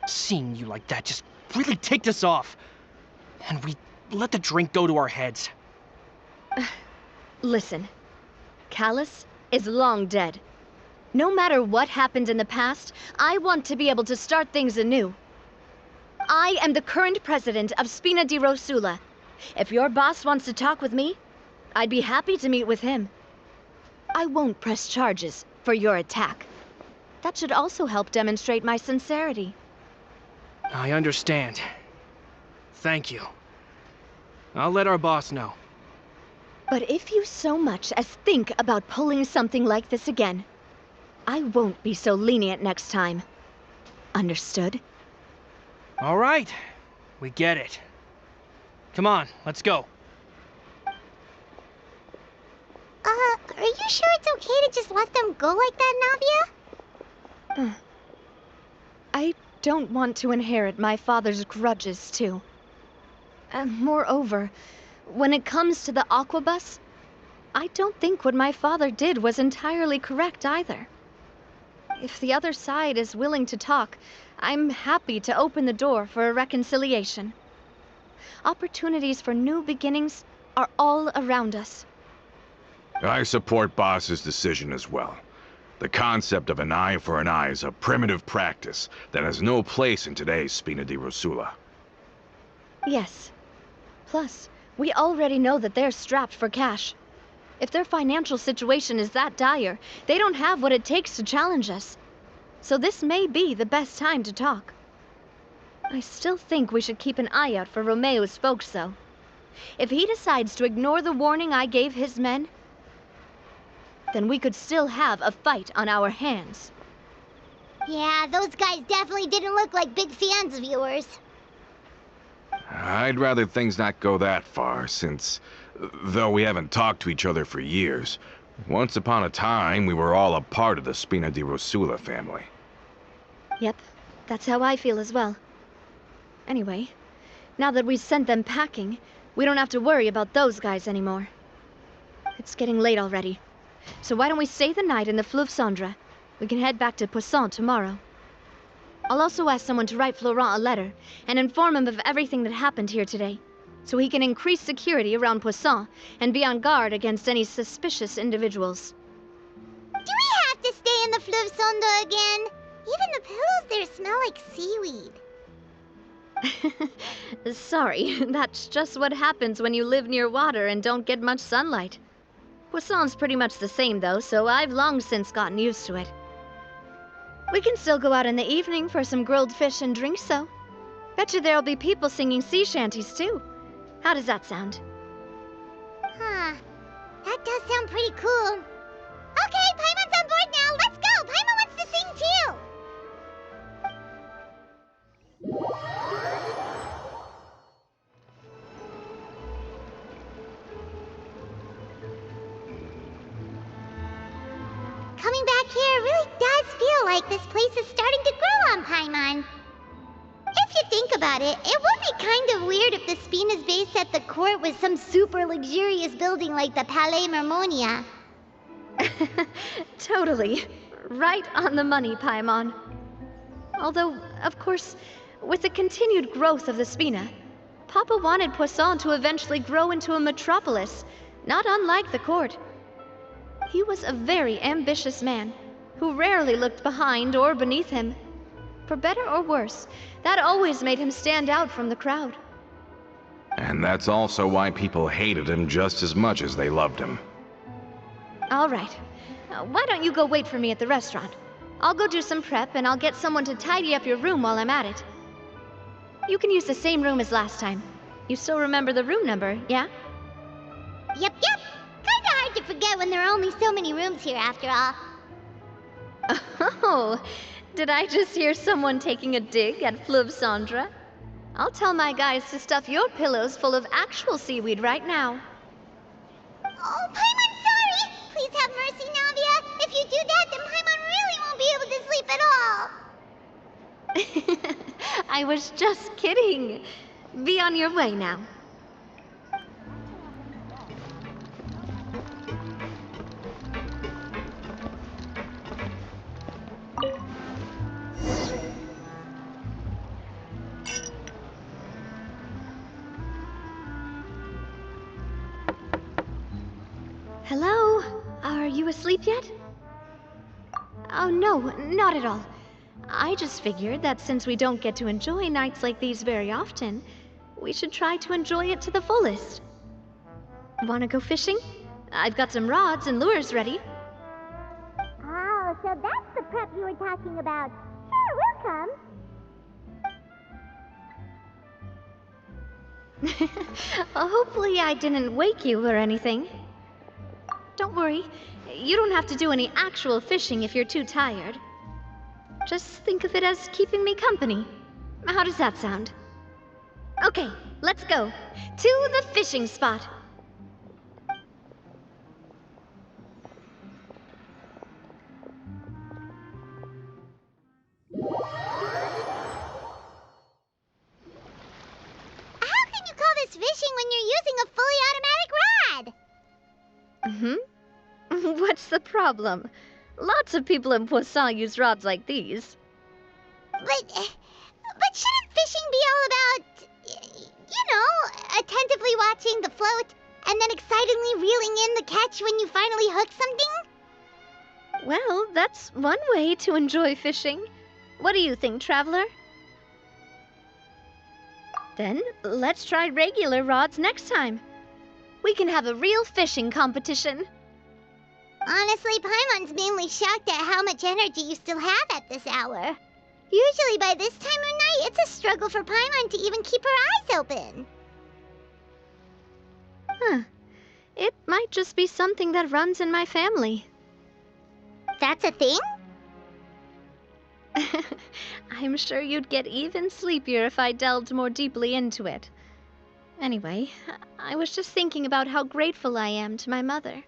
Seeing you like that just really ticked us off. And we let the drink go to our heads. Listen, Callus is long dead. No matter what happened in the past, I want to be able to start things anew. I am the current president of Spina di Rosula. If your boss wants to talk with me, I'd be happy to meet with him. I won't press charges for your attack. That should also help demonstrate my sincerity. I understand. Thank you. I'll let our boss know. But if you so much as think about pulling something like this again, I won't be so lenient next time. Understood? All right. We get it. Come on, let's go. Are you sure it's okay to just let them go like that, Navia? I don't want to inherit my father's grudges, too. Moreover, when it comes to the Aquabus, I don't think what my father did was entirely correct either. If the other side is willing to talk, I'm happy to open the door for a reconciliation. Opportunities for new beginnings are all around us. I support Boss's decision as well. The concept of an eye for an eye is a primitive practice that has no place in today's Spina di Rosula. Yes. Plus, we already know that they're strapped for cash. If their financial situation is that dire, they don't have what it takes to challenge us. So this may be the best time to talk. I still think we should keep an eye out for Romeu's folks, though. If he decides to ignore the warning I gave his men, then we could still have a fight on our hands. Yeah, those guys definitely didn't look like big fans of yours. I'd rather things not go that far, since, though we haven't talked to each other for years, once upon a time we were all a part of the Spina di Rosula family. Yep, that's how I feel as well. Anyway, now that we've sent them packing, we don't have to worry about those guys anymore. It's getting late already, so why don't we stay the night in the Fleuve Cendre? We can head back to Poisson tomorrow. I'll also ask someone to write Florent a letter and inform him of everything that happened here today. so he can increase security around Poisson and be on guard against any suspicious individuals. Do we have to stay in the Fleuve Sonde again? Even the pillows there smell like seaweed. Sorry, that's just what happens when you live near water and don't get much sunlight. Poisson's pretty much the same though, so I've long since gotten used to it. We can still go out in the evening for some grilled fish and drinks though. Betcha there'll be people singing sea shanties too. How does that sound? Huh. That does sound pretty cool. Okay, Paimon's on board now. Let's go. Paimon wants to sing too. Coming back here really does feel like this place is starting to grow on Paimon. If you think about it, it would be kind of weird if the Spina's base at the court was some super luxurious building like the Palais Mermonia. Totally. Right on the money, Paimon. Although, of course, with the continued growth of the Spina, Papa wanted Poisson to eventually grow into a metropolis, not unlike the court. He was a very ambitious man, who rarely looked behind or beneath him. For better or worse, that always made him stand out from the crowd. And that's also why people hated him just as much as they loved him. All right. Why don't you go wait for me at the restaurant? I'll go do some prep and I'll get someone to tidy up your room while I'm at it. You can use the same room as last time. You still remember the room number, yeah? Yep. Kinda hard to forget when there are only so many rooms here after all. Oh, did I just hear someone taking a dig at Fleuve Cendre? I'll tell my guys to stuff your pillows full of actual seaweed right now. Oh, Paimon, sorry! Please have mercy, Navia. If you do that, then Paimon really won't be able to sleep at all. I was just kidding. Be on your way now. Hello? Are you asleep yet? Oh, no, not at all. I just figured that since we don't get to enjoy nights like these very often, we should try to enjoy it to the fullest. Wanna go fishing? I've got some rods and lures ready. Oh, so that's the prep you were talking about. Sure, we'll come. Hopefully I didn't wake you or anything. Don't worry, you don't have to do any actual fishing if you're too tired. Just think of it as keeping me company. How does that sound? Okay, let's go. To the fishing spot. How can you call this fishing when you're using a fully automatic rod? What's the problem? Lots of people in Poisson use rods like these. But shouldn't fishing be all about, attentively watching the float and then excitedly reeling in the catch when you finally hook something? Well, that's one way to enjoy fishing. What do you think, Traveler? Then, let's try regular rods next time. We can have a real fishing competition. Honestly, Paimon's mainly shocked at how much energy you still have at this hour. Usually by this time of night, it's a struggle for Paimon to even keep her eyes open. Huh. It might just be something that runs in my family. That's a thing? I'm sure you'd get even sleepier if I delved more deeply into it. Anyway, I was just thinking about how grateful I am to my mother,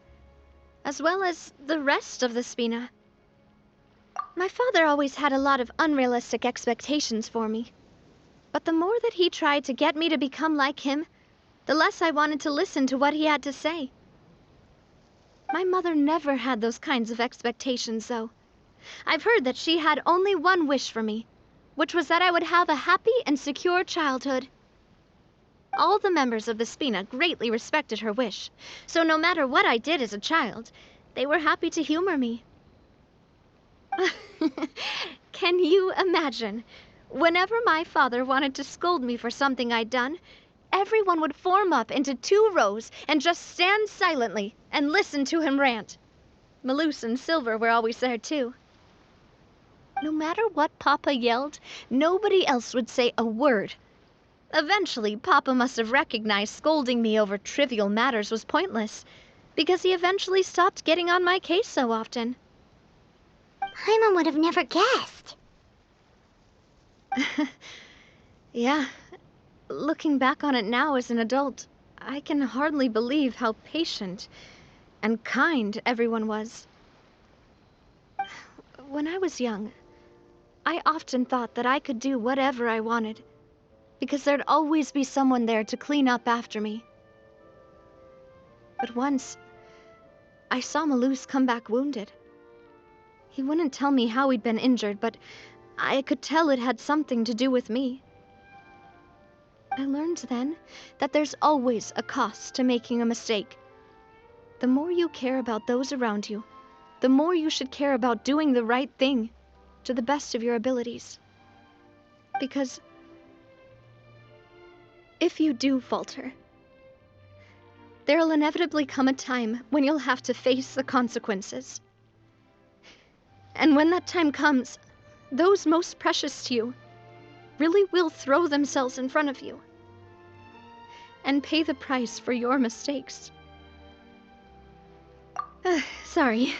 as well as the rest of the Spina. My father always had a lot of unrealistic expectations for me. But the more that he tried to get me to become like him, the less I wanted to listen to what he had to say. My mother never had those kinds of expectations, though. I've heard that she had only one wish for me, which was that I would have a happy and secure childhood. All the members of the Spina greatly respected her wish, so no matter what I did as a child, they were happy to humor me. Can you imagine? Whenever my father wanted to scold me for something I'd done, everyone would form up into 2 rows and just stand silently and listen to him rant. Maloose and Silver were always there too. No matter what Papa yelled, nobody else would say a word. Eventually, Papa must have recognized scolding me over trivial matters was pointless, because he eventually stopped getting on my case so often. Paimon would have never guessed. Yeah, looking back on it now as an adult, I can hardly believe how patient and kind everyone was. When I was young, I often thought that I could do whatever I wanted, because there'd always be someone there to clean up after me. But once, I saw Maloose come back wounded. He wouldn't tell me how he'd been injured, but I could tell it had something to do with me. I learned then that there's always a cost to making a mistake. The more you care about those around you, the more you should care about doing the right thing to the best of your abilities. Because if you do falter, there'll inevitably come a time when you'll have to face the consequences. And when that time comes, those most precious to you really will throw themselves in front of you and pay the price for your mistakes. Sorry.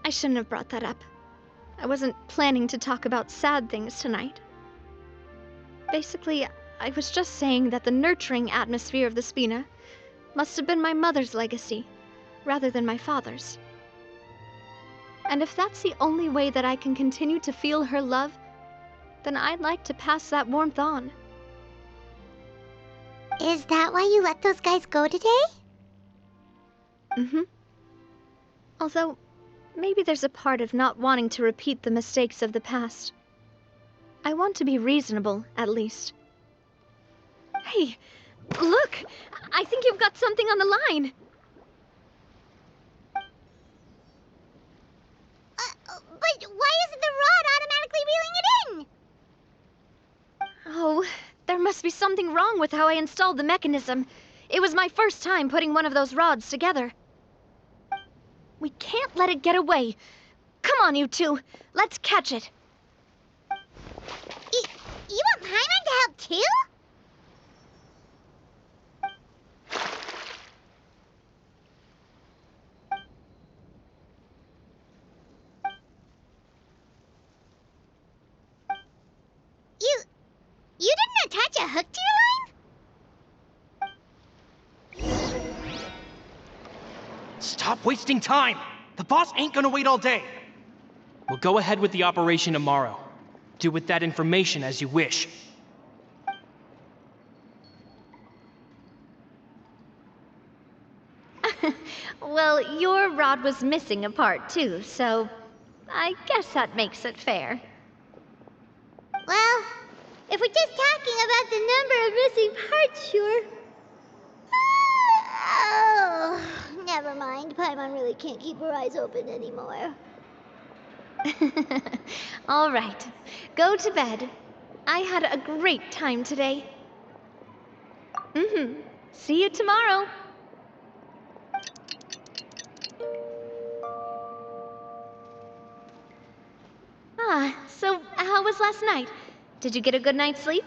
I shouldn't have brought that up. I wasn't planning to talk about sad things tonight. Basically, I was just saying that the nurturing atmosphere of the Spina must have been my mother's legacy, rather than my father's. And if that's the only way that I can continue to feel her love, then I'd like to pass that warmth on. Is that why you let those guys go today? Mm-hmm. Although, maybe there's a part of not wanting to repeat the mistakes of the past. I want to be reasonable, at least. Hey, look! I think you've got something on the line! But why isn't the rod automatically reeling it in? Oh, there must be something wrong with how I installed the mechanism. It was my first time putting one of those rods together. We can't let it get away. Come on, you two. Let's catch it. You want Paimon to help too? You didn't attach a hook to your line? Stop wasting time! The boss ain't gonna wait all day! We'll go ahead with the operation tomorrow. Do with that information as you wish. Well, your rod was missing a part too, so I guess that makes it fair. Well, if we're just talking about the number of missing parts, sure. Oh, never mind. Paimon really can't keep her eyes open anymore. All right, go to bed. I had a great time today. See you tomorrow. So how was last night? Did you get a good night's sleep?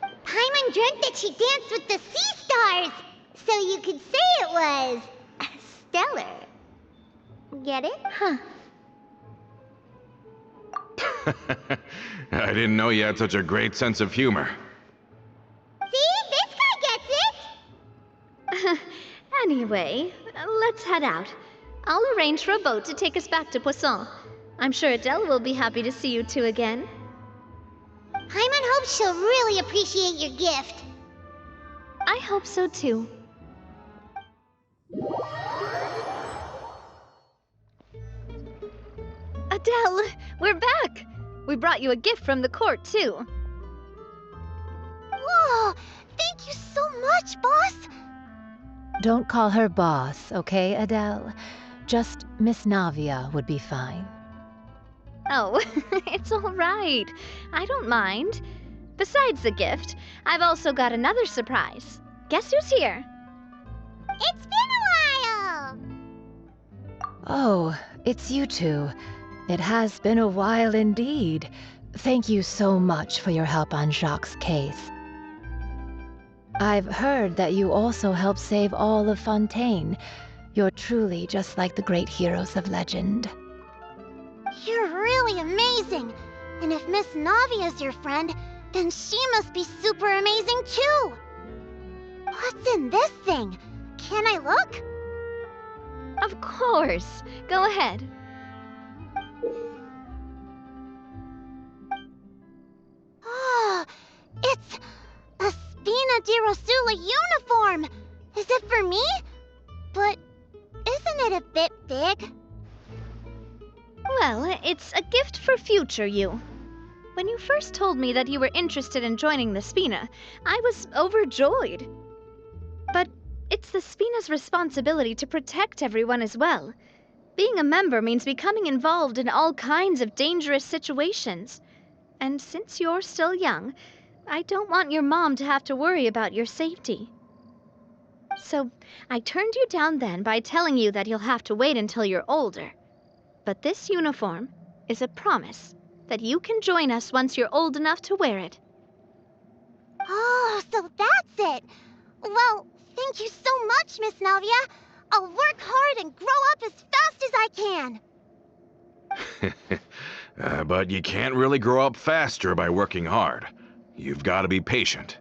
Paimon dreamt that she danced with the sea stars, so you could say it was stellar. Get it? Huh. I didn't know you had such a great sense of humor. See? This guy gets it! Anyway, let's head out. I'll arrange for a boat to take us back to Poisson. I'm sure Adele will be happy to see you two again. Paimon hopes she'll really appreciate your gift. I hope so too. Adele, we're back! We brought you a gift from the court too. Whoa! Thank you so much, boss! Don't call her boss, okay, Adele? Just Miss Navia would be fine. Oh, it's all right. I don't mind. Besides the gift, I've also got another surprise. Guess who's here? It's been a while! Oh, it's you two. It has been a while indeed. Thank you so much for your help on Jacques' case. I've heard that you also helped save all of Fontaine. You're truly just like the great heroes of legend. You're really amazing! And if Miss Navia's your friend, then she must be super amazing too! What's in this thing? Can I look? Of course. Go ahead. Oh, it's a Spina di Rosula uniform! Is it for me? But isn't it a bit big? Well, it's a gift for future you. When you first told me that you were interested in joining the Spina, I was overjoyed. But it's the Spina's responsibility to protect everyone as well. Being a member means becoming involved in all kinds of dangerous situations. And since you're still young, I don't want your mom to have to worry about your safety. So I turned you down then by telling you that you'll have to wait until you're older. But this uniform is a promise that you can join us once you're old enough to wear it. Oh, so that's it! Well, thank you so much, Miss Navia! I'll work hard and grow up as fast as I can! But you can't really grow up faster by working hard. You've got to be patient.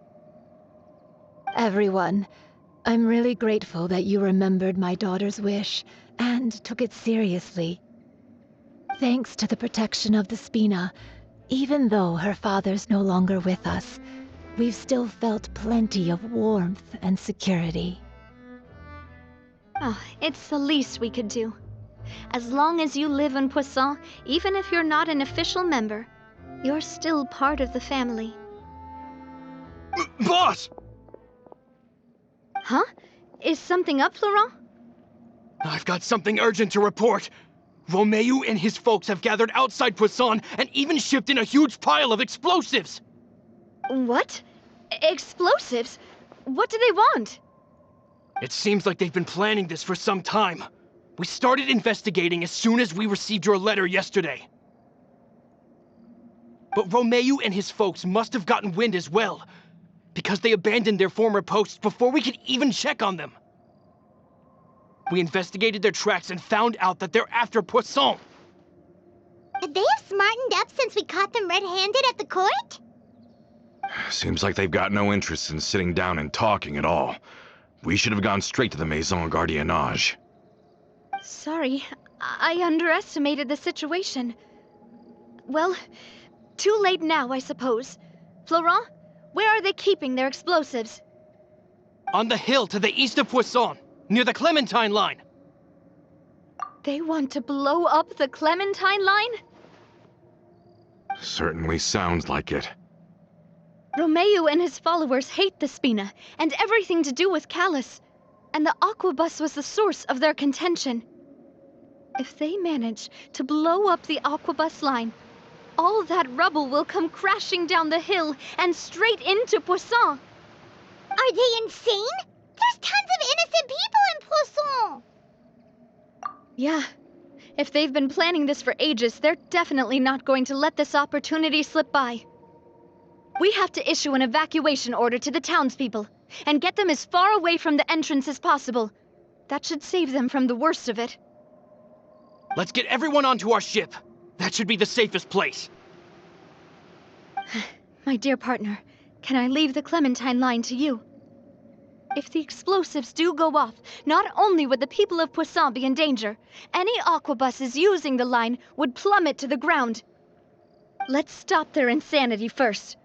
Everyone, I'm really grateful that you remembered my daughter's wish and took it seriously. Thanks to the protection of the Spina, even though her father's no longer with us, we've still felt plenty of warmth and security. Oh, it's the least we could do. As long as you live in Poisson, even if you're not an official member, you're still part of the family. Boss! Huh? Is something up, Florent? I've got something urgent to report. Romeu and his folks have gathered outside Poisson and even shipped in a huge pile of explosives. What? Explosives? What do they want? It seems like they've been planning this for some time. We started investigating as soon as we received your letter yesterday. But Romeu and his folks must have gotten wind as well, because they abandoned their former posts before we could even check on them. We investigated their tracks and found out that they're after Poisson. They have smartened up since we caught them red-handed at the court? Seems like they've got no interest in sitting down and talking at all. We should have gone straight to the Maison Gardiennage. Sorry, I underestimated the situation. Well, too late now, I suppose. Florent, where are they keeping their explosives? On the hill to the east of Poisson, near the Clementine line. They want to blow up the Clementine line? Certainly sounds like it. Romeu and his followers hate the Spina and everything to do with Callus, and the Aquabus was the source of their contention. If they manage to blow up the Aquabus line, all that rubble will come crashing down the hill and straight into Poisson. Are they insane? There's tons of innocent people in Poisson! Yeah. If they've been planning this for ages, they're definitely not going to let this opportunity slip by. We have to issue an evacuation order to the townspeople and get them as far away from the entrance as possible. That should save them from the worst of it. Let's get everyone onto our ship. That should be the safest place. My dear partner, can I leave the Clementine line to you? If the explosives do go off, not only would the people of Poisson be in danger, any aquabuses using the line would plummet to the ground. Let's stop their insanity first,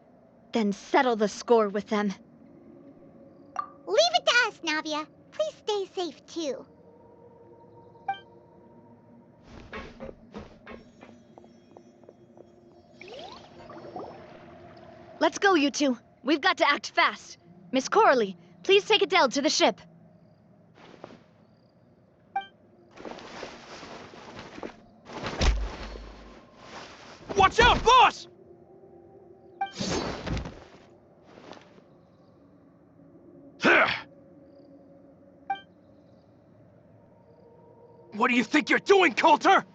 then settle the score with them. Leave it to us, Navia. Please stay safe, too. Let's go, you two. We've got to act fast. Miss Coralie, please take Adele to the ship. Watch out, boss! What do you think you're doing, Coulter?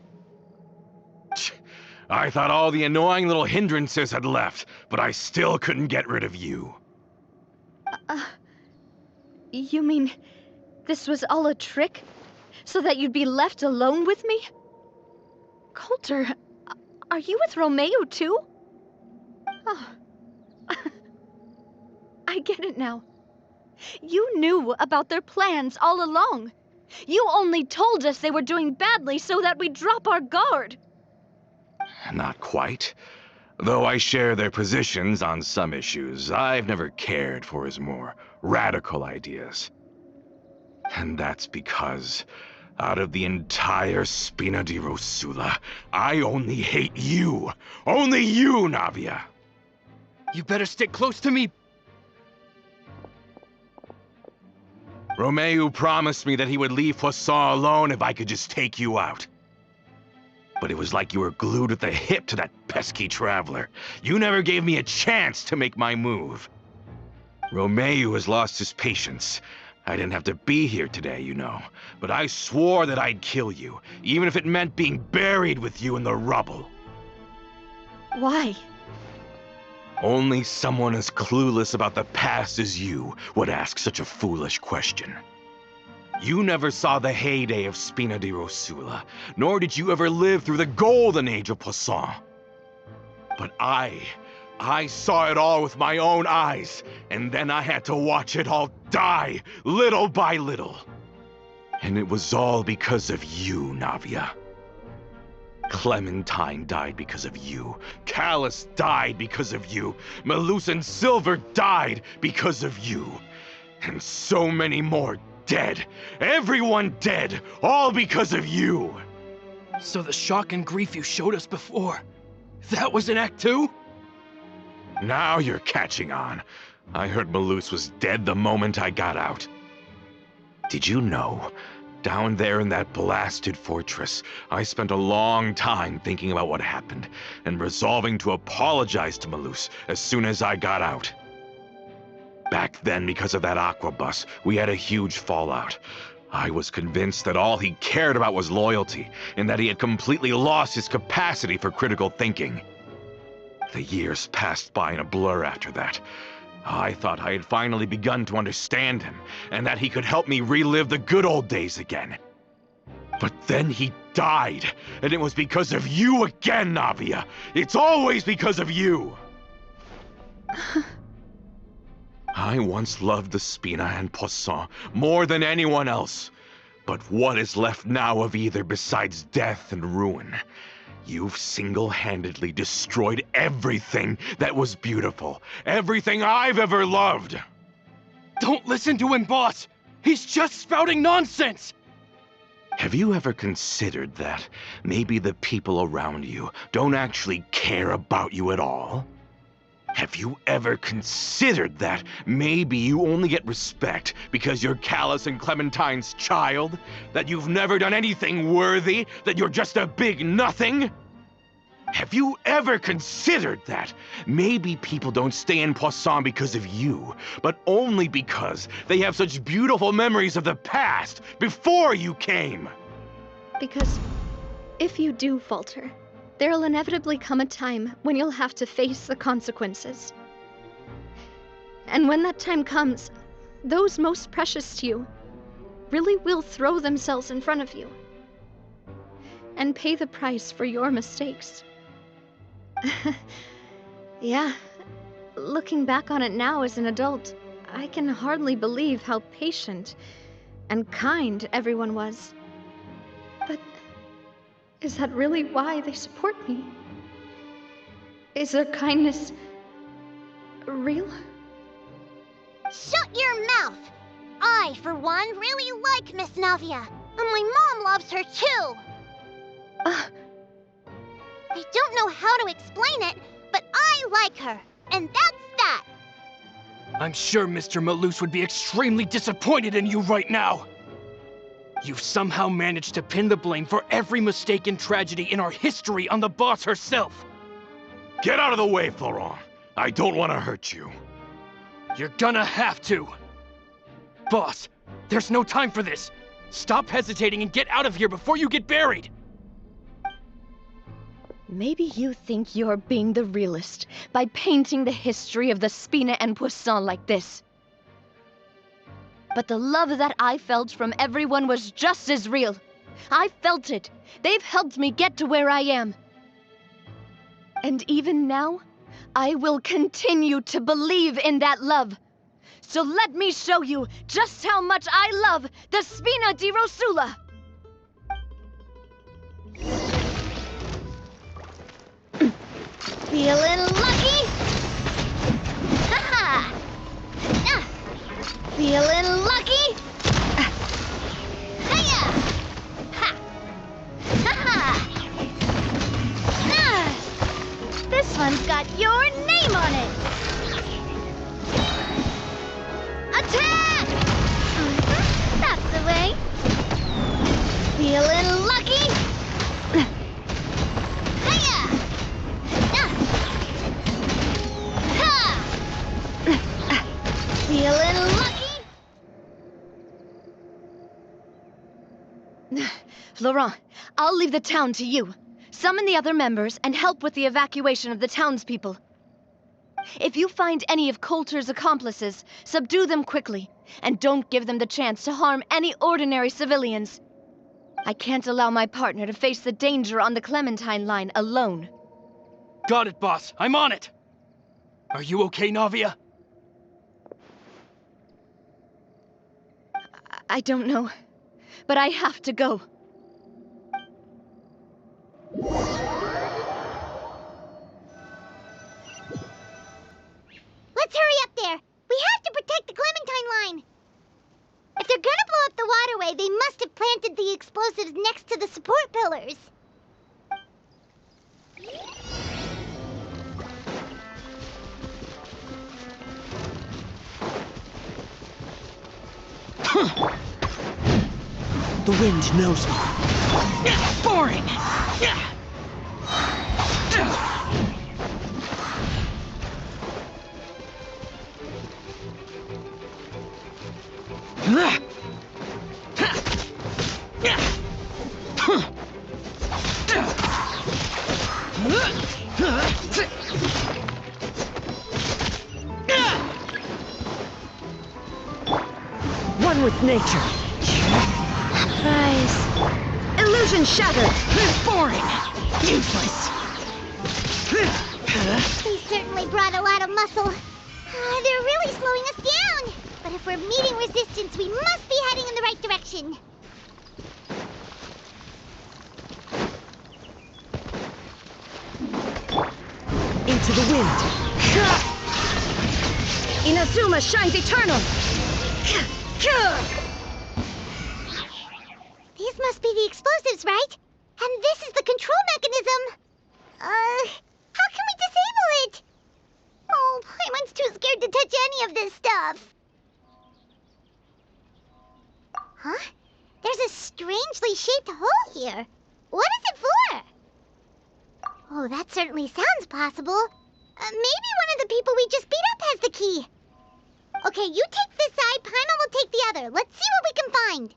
I thought all the annoying little hindrances had left, but I still couldn't get rid of you. You mean this was all a trick? So that you'd be left alone with me? Coulter, are you with Romeo too? Oh. I get it now. You knew about their plans all along. You only told us they were doing badly so that we'd drop our guard. Not quite. Though I share their positions on some issues, I've never cared for his more radical ideas. And that's because, out of the entire Spina di Rosula, I only hate you. Only you, Navia. You better stick close to me. Romeo promised me that he would leave Poisson alone if I could just take you out. But it was like you were glued at the hip to that pesky traveler. You never gave me a chance to make my move. Romeo has lost his patience. I didn't have to be here today, you know. But I swore that I'd kill you, even if it meant being buried with you in the rubble. Why? Only someone as clueless about the past as you would ask such a foolish question. You never saw the heyday of Spina di Rosula, nor did you ever live through the golden age of Poisson. But I saw it all with my own eyes, and then I had to watch it all die, little by little. And it was all because of you, Navia. Clementine died because of you. Callus died because of you. Malus and Silver died because of you. And so many more dead. Everyone dead. All because of you. So the shock and grief you showed us before, that was in Act 2? Now you're catching on. I heard Malus was dead the moment I got out. Did you know? Down there in that blasted fortress, I spent a long time thinking about what happened, and resolving to apologize to Malus as soon as I got out. Back then, because of that aquabus, we had a huge fallout. I was convinced that all he cared about was loyalty, and that he had completely lost his capacity for critical thinking. The years passed by in a blur after that. I thought I had finally begun to understand him, and that he could help me relive the good old days again. But then he died, and it was because of you again, Navia! It's always because of you! I once loved the Spina and Poisson more than anyone else. But what is left now of either besides death and ruin? You've single-handedly destroyed everything that was beautiful. Everything I've ever loved. Don't listen to him, boss! He's just spouting nonsense! Have you ever considered that maybe the people around you don't actually care about you at all? Have you ever considered that maybe you only get respect because you're Callus and Clementine's child? That you've never done anything worthy? That you're just a big nothing? Have you ever considered that maybe people don't stay in Poisson because of you, but only because they have such beautiful memories of the past before you came? Because if you do falter, there'll inevitably come a time when you'll have to face the consequences. And when that time comes, those most precious to you really will throw themselves in front of you and pay the price for your mistakes. Yeah, looking back on it now as an adult, I can hardly believe how patient and kind everyone was. But is that really why they support me? Is their kindness real? Shut your mouth! I, for one, really like Miss Navia, and my mom loves her too! I don't know how to explain it, but I like her, and that's that! I'm sure Mr. Malus would be extremely disappointed in you right now. You've somehow managed to pin the blame for every mistake and tragedy in our history on the boss herself. Get out of the way, Florent. I don't want to hurt you. You're gonna have to. Boss, there's no time for this. Stop hesitating and get out of here before you get buried. Maybe you think you're being the realist by painting the history of the Spina and Poisson like this. But the love that I felt from everyone was just as real. I felt it. They've helped me get to where I am. And even now, I will continue to believe in that love. So let me show you just how much I love the Spina di Rosula. Feeling lucky? Ha-ha! Feeling lucky? Hiya! Ha! Ha-ha! This one's got your name on it. Attack! That's the way. Feeling lucky? Hiya! Ha! Feeling lucky? Florent, I'll leave the town to you. Summon the other members and help with the evacuation of the townspeople. If you find any of Coulter's accomplices, subdue them quickly, and don't give them the chance to harm any ordinary civilians. I can't allow my partner to face the danger on the Clementine line alone. Got it, boss. I'm on it. Are you okay, Navia? I don't know, but I have to go. Let's hurry up there. We have to protect the Clementine line. If they're gonna blow up the waterway, they must have planted the explosives next to the support pillars. The wind knows me. Boring! One with nature. Surprise! Illusion shattered! Boring! Useless! They certainly brought a lot of muscle. They're really slowing us down. But if we're meeting resistance, we must be heading in the right direction. Into the wind. Inazuma shines eternal! These must be the explosives, right? And this is the control mechanism. How can we disable it? Oh, Paimon's too scared to touch any of this stuff. Huh? There's a strangely shaped hole here. What is it for? Oh, that certainly sounds possible. Maybe one of the people we just beat up has the key. Okay, you take this side, Paimon will take the other. Let's see what we can find.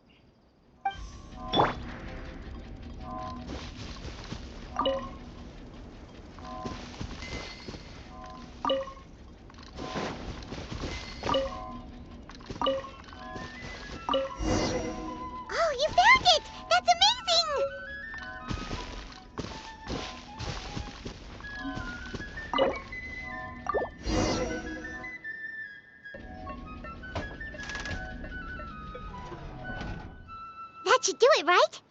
Oh, you found it! That's amazing! That should do it, right?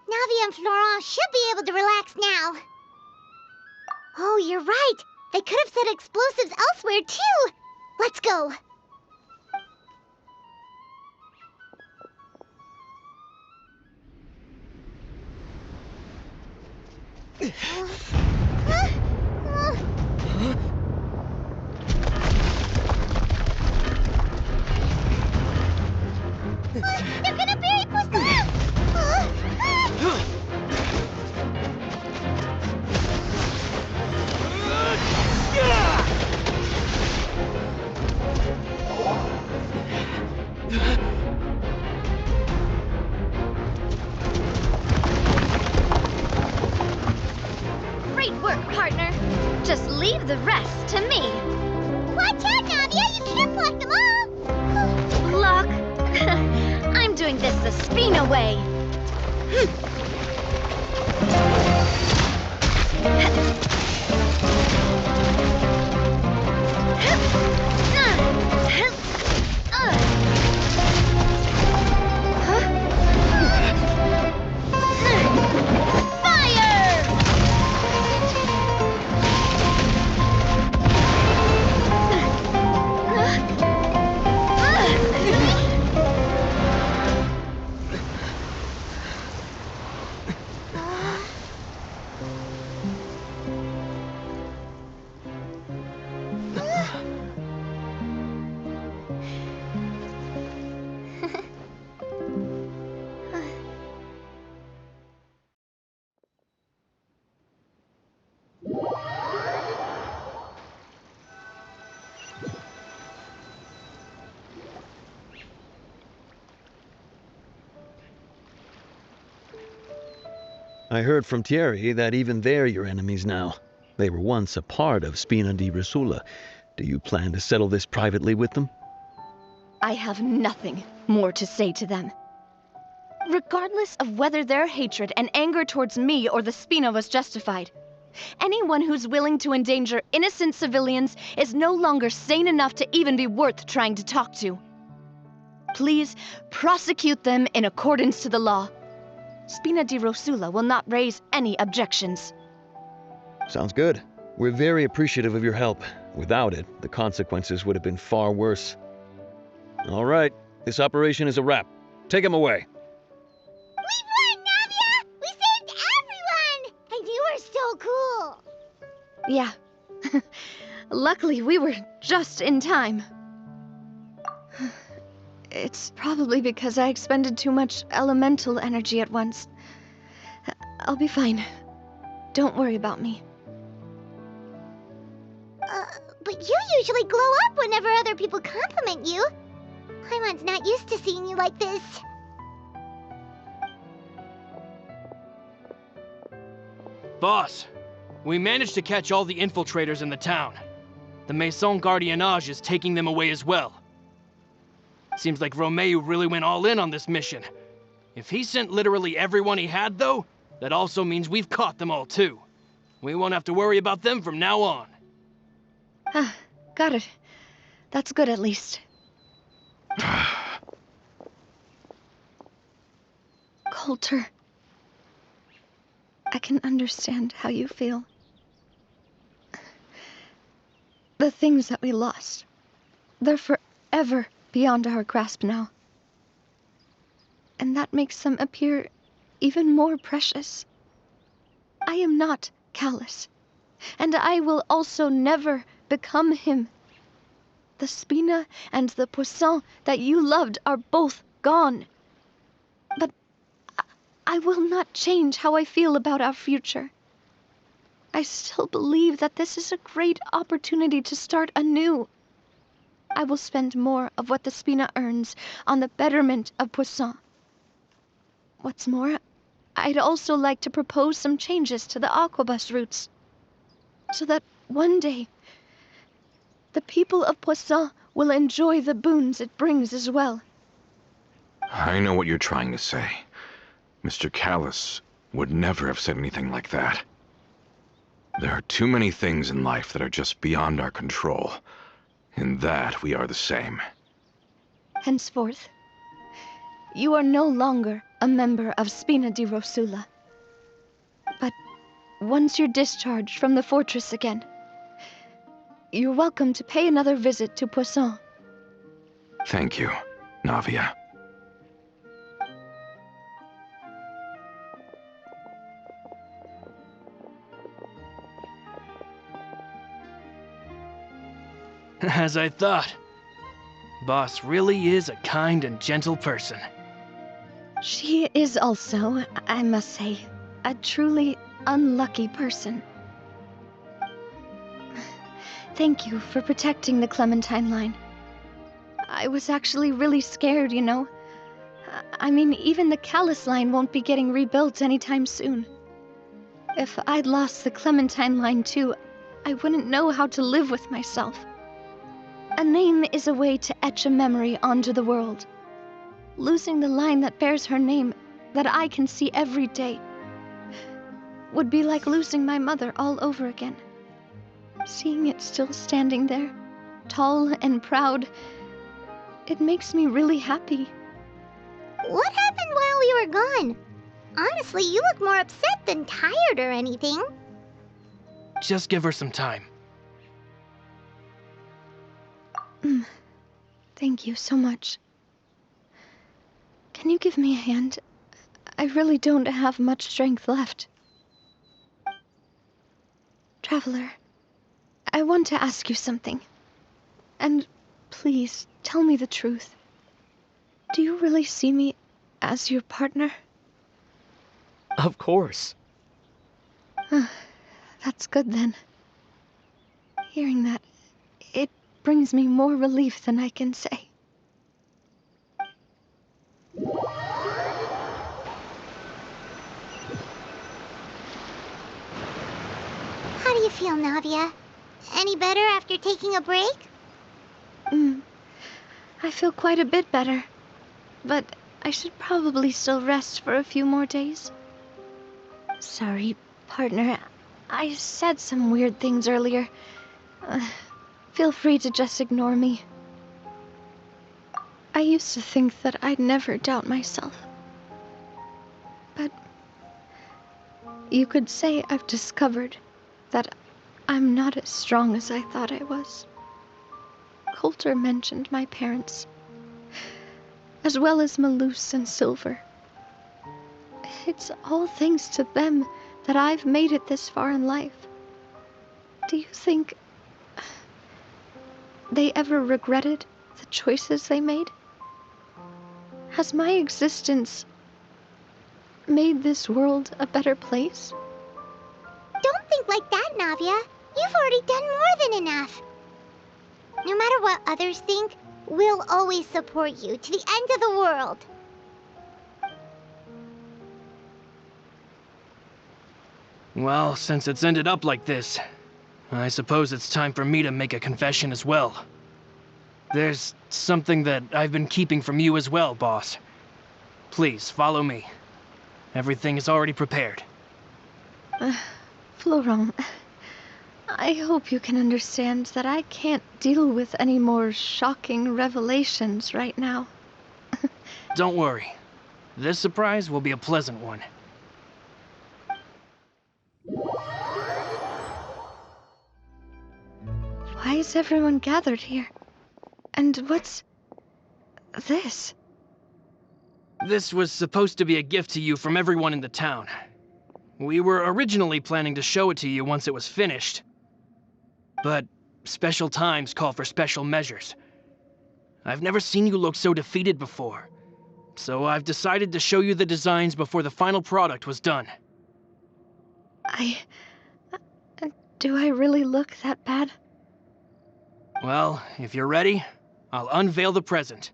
Navia and Florent should be able to relax now. Oh, you're right. They could have set explosives elsewhere, too. Let's go. work, partner. Just leave the rest to me. Watch out, Navia! You can't block them all! Block? I'm doing this the Spina way. I heard from Thierry that even they're your enemies now. They were once a part of Spina di Rosula. Do you plan to settle this privately with them? I have nothing more to say to them. Regardless of whether their hatred and anger towards me or the Spina was justified, anyone who's willing to endanger innocent civilians is no longer sane enough to even be worth trying to talk to. Please prosecute them in accordance to the law. Spina di Rosula will not raise any objections. Sounds good. We're very appreciative of your help. Without it, the consequences would have been far worse. All right, this operation is a wrap. Take him away. We won, Navia! We saved everyone! And you were so cool! Yeah. Luckily, we were just in time. It's probably because I expended too much elemental energy at once. I'll be fine. Don't worry about me. But you usually glow up whenever other people compliment you. Paimon's not used to seeing you like this. Boss, we managed to catch all the infiltrators in the town. The Maison Gardiennage is taking them away as well. Seems like Romeo really went all in on this mission. If he sent literally everyone he had, though, that also means we've caught them all, too. We won't have to worry about them from now on. Got it. That's good, at least. Coulter. I can understand how you feel. The things that we lost, they're forever beyond our grasp now. And that makes them appear even more precious. I am not callous, and I will also never become him. The Spina and the Poisson that you loved are both gone. But I will not change how I feel about our future. I still believe that this is a great opportunity to start anew. I will spend more of what the Spina earns on the betterment of Poisson. What's more, I'd also like to propose some changes to the Aquabus routes, so that one day, the people of Poisson will enjoy the boons it brings as well. I know what you're trying to say. Mr. Callus would never have said anything like that. There are too many things in life that are just beyond our control. In that, we are the same. Henceforth, you are no longer a member of Spina di Rosula. But once you're discharged from the fortress again, you're welcome to pay another visit to Poisson. Thank you, Navia. As I thought. Boss really is a kind and gentle person. She is also, I must say, a truly unlucky person. Thank you for protecting the Clementine line. I was actually really scared, you know. I mean, even the Callus line won't be getting rebuilt anytime soon. If I'd lost the Clementine line too, I wouldn't know how to live with myself. A name is a way to etch a memory onto the world. Losing the line that bears her name, that I can see every day, would be like losing my mother all over again. Seeing it still standing there, tall and proud, it makes me really happy. What happened while we were gone? Honestly, you look more upset than tired or anything. Just give her some time. Thank you so much. Can you give me a hand? I really don't have much strength left. Traveler, I want to ask you something. And please, tell me the truth. Do you really see me as your partner? Of course. That's good then. Hearing that, it brings me more relief than I can say. How do you feel, Navia? Any better after taking a break? I feel quite a bit better. But I should probably still rest for a few more days. Sorry, partner. I said some weird things earlier. Feel free to just ignore me. I used to think that I'd never doubt myself. But you could say I've discovered that I'm not as strong as I thought I was. Coulter mentioned my parents, as well as Malus and Silver. It's all thanks to them that I've made it this far in life. Do you think they ever regretted the choices they made? Has my existence made this world a better place? Don't think like that, Navia. You've already done more than enough. No matter what others think, we'll always support you to the end of the world. Well, since it's ended up like this, I suppose it's time for me to make a confession as well. There's something that I've been keeping from you as well, boss. Please, follow me. Everything is already prepared. Florent, I hope you can understand that I can't deal with any more shocking revelations right now. Don't worry. This surprise will be a pleasant one. Why is everyone gathered here? And what's this? This was supposed to be a gift to you from everyone in the town. We were originally planning to show it to you once it was finished. But special times call for special measures. I've never seen you look so defeated before, so I've decided to show you the designs before the final product was done. Do I really look that bad? Well, if you're ready, I'll unveil the present.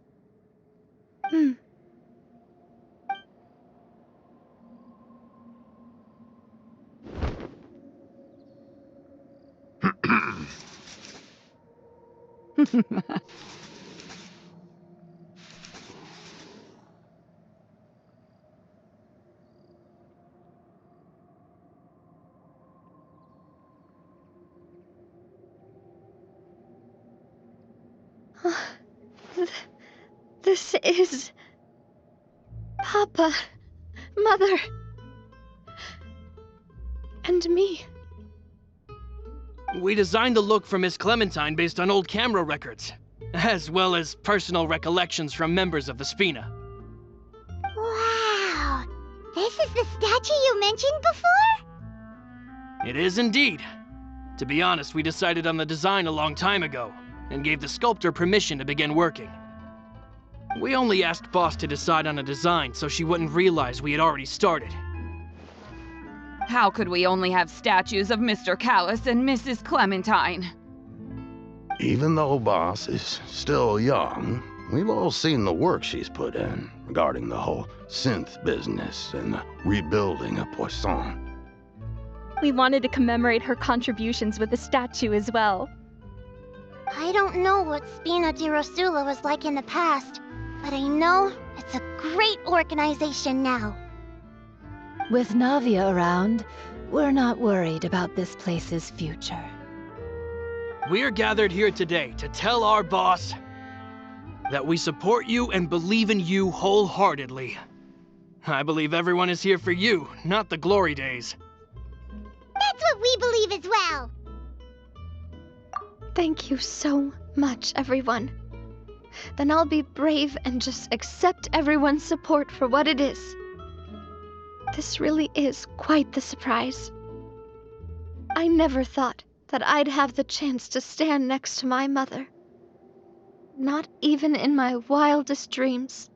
This is... Papa, Mother, and me. We designed the look for Miss Clementine based on old camera records, as well as personal recollections from members of the Spina. Wow! This is the statue you mentioned before? It is indeed. To be honest, we decided on the design a long time ago, and gave the sculptor permission to begin working. We only asked Boss to decide on a design so she wouldn't realize we had already started. How could we only have statues of Mr. Callis and Mrs. Clementine? Even though Boss is still young, we've all seen the work she's put in regarding the whole synth business and the rebuilding of Poisson. We wanted to commemorate her contributions with a statue as well. I don't know what Spina di Rosula was like in the past, but I know it's a great organization now. With Navia around, we're not worried about this place's future. We're gathered here today to tell our boss that we support you and believe in you wholeheartedly. I believe everyone is here for you, not the glory days. That's what we believe as well. Thank you so much, everyone. Then I'll be brave and just accept everyone's support for what it is. This really is quite the surprise. I never thought that I'd have the chance to stand next to my mother. Not even in my wildest dreams.